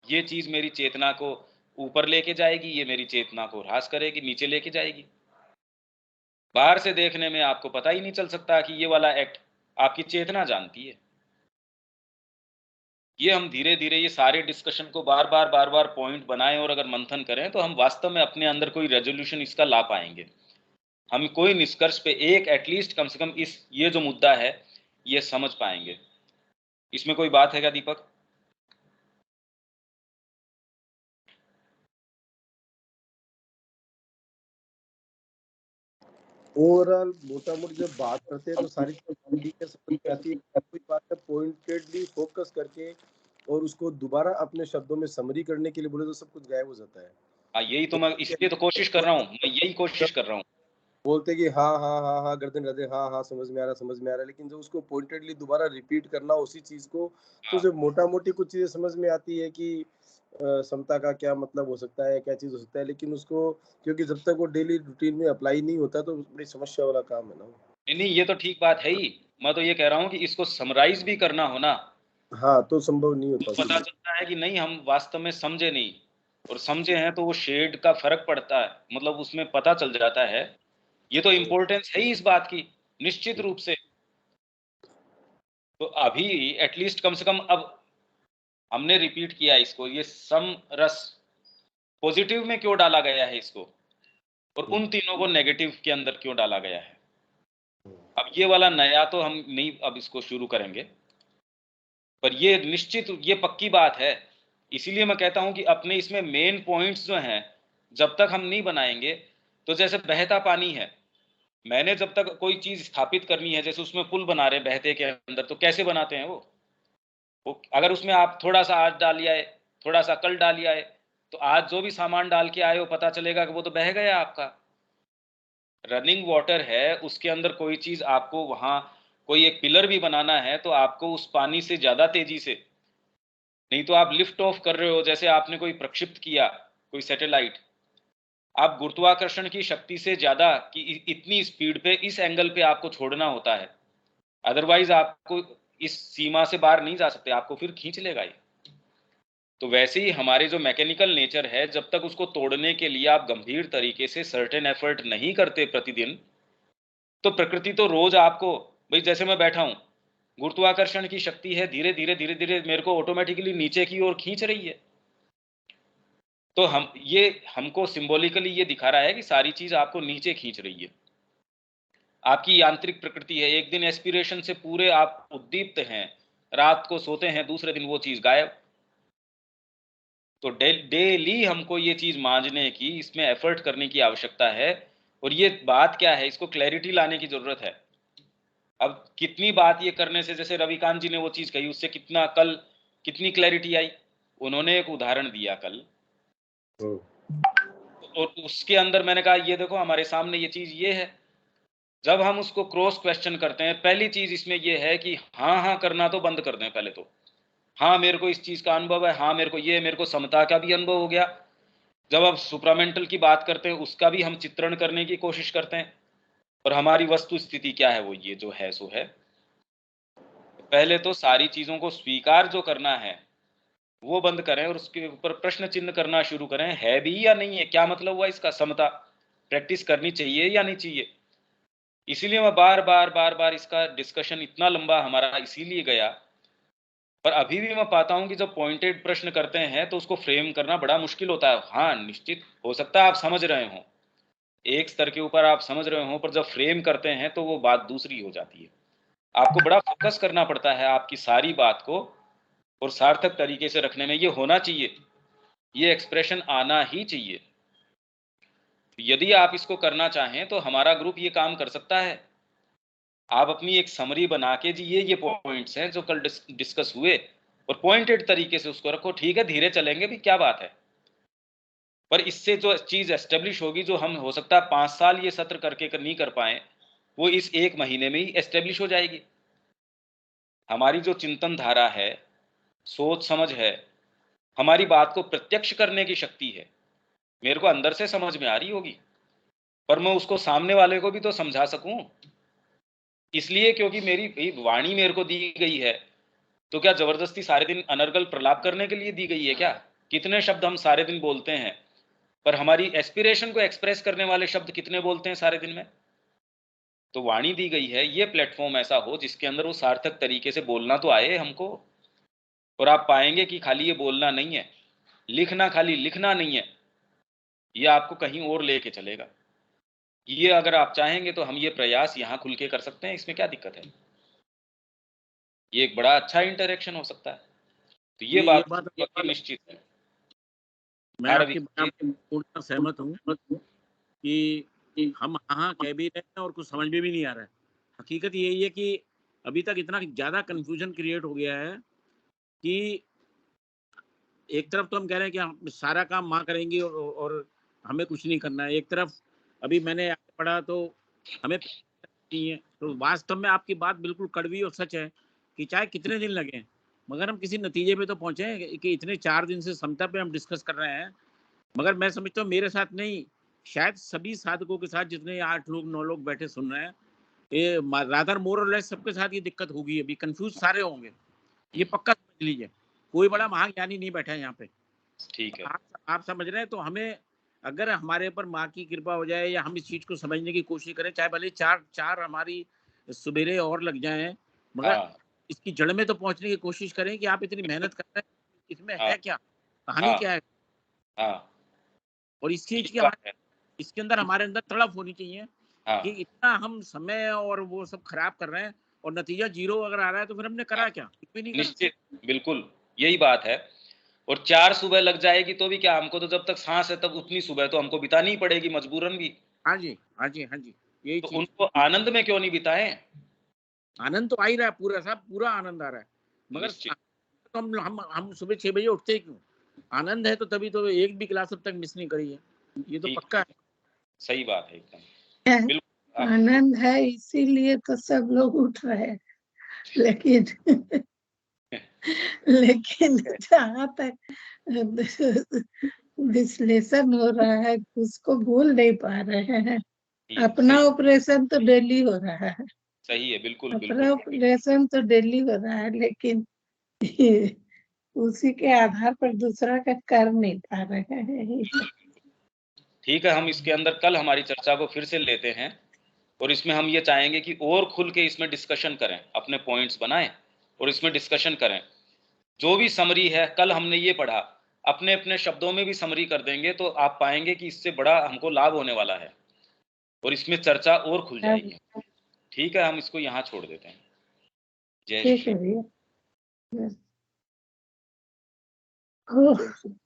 ये चीज मेरी चेतना को ऊपर लेके जाएगी, ये मेरी चेतना को ह्रास करेगी, नीचे लेके जाएगी। बाहर से देखने में आपको पता ही नहीं चल सकता कि ये वाला एक्ट आपकी चेतना जानती है। ये हम धीरे धीरे ये सारे डिस्कशन को बार बार पॉइंट बनाएं और अगर मंथन करें तो हम वास्तव में अपने अंदर कोई रेजोल्यूशन इसका ला पाएंगे। हम कोई निष्कर्ष पे एक एटलीस्ट कम से कम इस ये जो मुद्दा है ये समझ पाएंगे। इसमें कोई बात है क्या दीपक? ओवरऑल मोटा मोटी जब बात करते हैं तो सारी चीजें ठीक है, समझ में आती है। कोई बात है पॉइंटेडली फोकस करके और उसको दोबारा अपने शब्दों में समरी करने के लिए बोले तो सब कुछ गायब हो जाता है। हाँ, यही तो मैं इसलिए तो कोशिश कर रहा हूँ, मैं यही कोशिश कर रहा हूँ। बोलते कि हाँ हाँ हाँ हाँ गर्दन गर्दन हाँ हाँ समझ में आ रहा समझ में आ रहा, लेकिन जब उसको पॉइंटेडली दोबारा रिपीट करना उसी चीज को, तो हाँ, जब मोटा मोटी कुछ चीजें समझ में आती है कि समता का क्या मतलब हो सकता है, क्या चीज हो सकता है, लेकिन उसको क्योंकि जब तक वो डेली रूटीन में अप्लाई नहीं होता तो बड़ी समस्या वाला काम है ना। नहीं ये तो ठीक बात है ही। मैं तो ये कह रहा हूँ कि इसको समराइज भी करना हो ना, हाँ तो संभव नहीं तो होता। पता चलता है कि नहीं हम वास्तव में समझे नहीं, और समझे हैं तो वो शेड का फर्क पड़ता है, मतलब उसमें पता चल जाता है। ये तो इम्पोर्टेंस है ही इस बात की, निश्चित रूप से। तो अभी एटलीस्ट कम से कम अब हमने रिपीट किया इसको, ये सम रस पॉजिटिव में क्यों डाला गया है इसको, और उन तीनों को नेगेटिव के अंदर क्यों डाला गया है। अब ये वाला नया तो हम नहीं अब इसको शुरू करेंगे, पर ये निश्चित ये पक्की बात है। इसीलिए मैं कहता हूं कि अपने इसमें मेन पॉइंट्स जो हैं जब तक हम नहीं बनाएंगे, तो जैसे बहता पानी है, मैंने जब तक कोई चीज स्थापित करनी है, जैसे उसमें पुल बना रहे बहते के अंदर, तो कैसे बनाते हैं वो अगर उसमें आप थोड़ा सा आज डाल आए, थोड़ा सा कल डाल आए, तो आज जो भी सामान डाल के आए हो पता चलेगा कि वो तो बह गया आपका। रनिंग वाटर है, उसके अंदर कोई चीज आपको वहां कोई एक पिलर भी बनाना है तो आपको उस पानी से ज्यादा तेजी से, नहीं तो आप लिफ्ट ऑफ कर रहे हो, जैसे आपने कोई प्रक्षिप्त किया कोई सैटेलाइट, आप गुरुत्वाकर्षण की शक्ति से ज्यादा कि इतनी स्पीड पे इस एंगल पे आपको छोड़ना होता है, अदरवाइज आपको इस सीमा से बाहर नहीं जा सकते, आपको फिर खींच लेगा ये। तो वैसे ही हमारे जो मैकेनिकल नेचर है, जब तक उसको तोड़ने के लिए आप गंभीर तरीके से सर्टेन एफर्ट नहीं करते प्रतिदिन, तो प्रकृति तो रोज आपको, भाई जैसे मैं बैठा हूं, गुरुत्वाकर्षण की शक्ति है, धीरे धीरे धीरे धीरे मेरे को ऑटोमेटिकली नीचे की ओर खींच रही है। तो हम ये हमको सिंबॉलिकली ये दिखा रहा है कि सारी चीज आपको नीचे खींच रही है। आपकी यांत्रिक प्रकृति है, एक दिन एस्पिरेशन से पूरे आप उद्दीप्त हैं, रात को सोते हैं, दूसरे दिन वो चीज गायब। तो डेली हमको ये चीज मांझने की, इसमें एफर्ट करने की आवश्यकता है। और ये बात क्या है, इसको क्लैरिटी लाने की जरूरत है। अब कितनी बात ये करने से, जैसे रविकांत जी ने वो चीज कही, उससे कितना कल कितनी क्लैरिटी आई। उन्होंने एक उदाहरण दिया कल, और उसके अंदर मैंने कहा ये देखो हमारे सामने ये चीज ये है। जब हम उसको क्रॉस क्वेश्चन करते हैं, पहली चीज इसमें ये है कि हाँ हाँ करना तो बंद कर दें पहले तो। हाँ मेरे को इस चीज का अनुभव है, हाँ मेरे को समता का भी अनुभव हो गया। जब अब सुप्रामेंटल की बात करते हैं, उसका भी हम चित्रण करने की कोशिश करते हैं, और हमारी वस्तु स्थिति क्या है, वो ये जो है सो है। पहले तो सारी चीजों को स्वीकार जो करना है वो बंद करें, और उसके ऊपर प्रश्न चिन्ह करना शुरू करें, है भी या नहीं है, क्या मतलब हुआ इसका, समता प्रैक्टिस करनी चाहिए या नहीं चाहिए। इसीलिए मैं बार बार बार बार इसका डिस्कशन इतना लंबा हमारा इसीलिए गया। पर अभी भी मैं पाता हूं कि जब पॉइंटेड प्रश्न करते हैं तो उसको फ्रेम करना बड़ा मुश्किल होता है। हाँ निश्चित हो सकता है आप समझ रहे हो, एक स्तर के ऊपर आप समझ रहे हो, पर जब फ्रेम करते हैं तो वो बात दूसरी हो जाती है। आपको बड़ा फोकस करना पड़ता है आपकी सारी बात को, और सार्थक तरीके से रखने में ये होना चाहिए, ये एक्सप्रेशन आना ही चाहिए। यदि आप इसको करना चाहें तो हमारा ग्रुप ये काम कर सकता है। आप अपनी एक समरी बना के जी ये पॉइंट्स हैं जो कल डिस्कस हुए, और पॉइंटेड तरीके से उसको रखो। ठीक है धीरे चलेंगे भी, क्या बात है, पर इससे जो चीज एस्टेब्लिश होगी, जो हम हो सकता है 5 साल ये सत्र करके नहीं कर पाए, वो इस 1 महीने में ही एस्टेब्लिश हो जाएगी। हमारी जो चिंतन धारा है, सोच समझ है, हमारी बात को प्रत्यक्ष करने की शक्ति है, मेरे को अंदर से समझ में आ रही होगी, पर मैं उसको सामने वाले को भी तो समझा सकूं। इसलिए क्योंकि मेरी वाणी मेरे को दी गई है, तो क्या जबरदस्ती सारे दिन अनर्गल प्रलाप करने के लिए दी गई है क्या। कितने शब्द हम सारे दिन बोलते हैं, पर हमारी एस्पिरेशन को एक्सप्रेस करने वाले शब्द कितने बोलते हैं सारे दिन में। तो वाणी दी गई है, ये प्लेटफॉर्म ऐसा हो जिसके अंदर वो सार्थक तरीके से बोलना तो आए हमको। और आप पाएंगे कि खाली ये बोलना नहीं है, लिखना खाली लिखना नहीं है, ये आपको कहीं और लेके चलेगा। ये अगर आप चाहेंगे तो हम ये प्रयास यहाँ खुल के कर सकते हैं, इसमें क्या दिक्कत है। ये एक बड़ा अच्छा इंटरेक्शन हो सकता है। तो ये ये बात बात निश्चित है। मैं आपकी बात से पूर्ण सहमत हूँ कि हम हाँ कह भी रहे हैं और कुछ समझ में भी नहीं आ रहा है। हकीकत यही है कि अभी तक इतना ज़्यादा कन्फ्यूजन क्रिएट हो गया है कि एक तरफ तो हम कह रहे हैं कि हम सारा काम माँ करेंगी और हमें कुछ नहीं करना है। एक तरफ अभी मैंने आगे पढ़ा तो हमें नहीं है। तो वास्तव में आपकी बात बिल्कुल कड़वी और सच है कि चाहे कितने दिन लगे, मगर हम किसी नतीजे पे तो पहुंचे कि इतने 4 दिन से समता पे हम डिस्कस कर रहे हैं। मगर मैं समझता हूँ मेरे साथ नहीं, शायद सभी साधकों के साथ जितने 8 लोग 9 लोग बैठे सुन रहे हैं, ये रादर मोर और लेस सबके साथ ये दिक्कत होगी। अभी कंफ्यूज सारे होंगे, ये पक्का समझ लीजिए। कोई बड़ा महाज्ञानी नहीं बैठा है यहाँ पे। ठीक है। आप समझ रहे हैं। तो हमें अगर हमारे ऊपर माँ की कृपा हो जाए या हम इस चीज को समझने की कोशिश करें, चाहे भले चार हमारी सुबेरे और लग जाएं, मगर हाँ, इसकी जड़ में तो पहुंचने की कोशिश करें कि आप इतनी मेहनत कर रहे हैं, इसमें हाँ, है क्या, कहानी हाँ, क्या है। हाँ, और इस चीज ठीक की बात है। इसके अंदर हमारे अंदर तड़प होनी चाहिए हाँ, कि इतना हम समय और वो सब खराब कर रहे हैं और नतीजा 0 अगर आ रहा है तो फिर हमने हाँ, करा क्या, कुछ भी नहीं करा। निश्चित, बिल्कुल, यही बात है। और 4 सुबह लग जाएगी तो भी क्या, हमको तो जब तक साँस है तब उतनी सुबह तो हमको बितानी ही पड़ेगी मजबूरन भी। हाँ जी, हाँ जी, हाँ जी, यही तो चीज। उनको आनंद में क्यों नहीं बिताएँ? आनंद तो आ ही रहा है, पूरा साहब पूरा आनंद आ रहा है। मगर निश्चित, तो हम सुबह 6 बजे उठते ही क्यों? आनंद है तो तभी तो एक भी क्लास अब तक मिस नहीं करी है। ये तो ठीक, पक्का है। सही बात है एकदम। बिल्कुल, आप आनंद है इसीलिए तो सब लोग उठ रहे हैं। लेकिन लेकिन जहाँ तक विश्लेषण हो रहा है उसको भूल नहीं पा रहे हैं। अपना सही ऑपरेशन तो डेली हो रहा है, सही है, बिल्कुल, अपना बिल्कुल। ऑपरेशन तो डेली हो रहा है, लेकिन उसी के आधार पर दूसरा का कर नहीं पा रहे हैं। ठीक है, हम इसके अंदर कल हमारी चर्चा को फिर से लेते हैं और इसमें हम ये चाहेंगे कि और खुल के इसमें डिस्कशन करें, अपने पॉइंट्स बनाएँ और इसमें डिस्कशन करें। जो भी समरी है, कल हमने ये पढ़ा, अपने-अपने शब्दों में भी समरी कर देंगे तो आप पाएँगे कि इससे बड़ा हमको लाभ होने वाला है और इसमें चर्चा और खुल जाएगी। ठीक है, हम इसको यहाँ छोड़ देते हैं। जय ठीक श्री है भैया।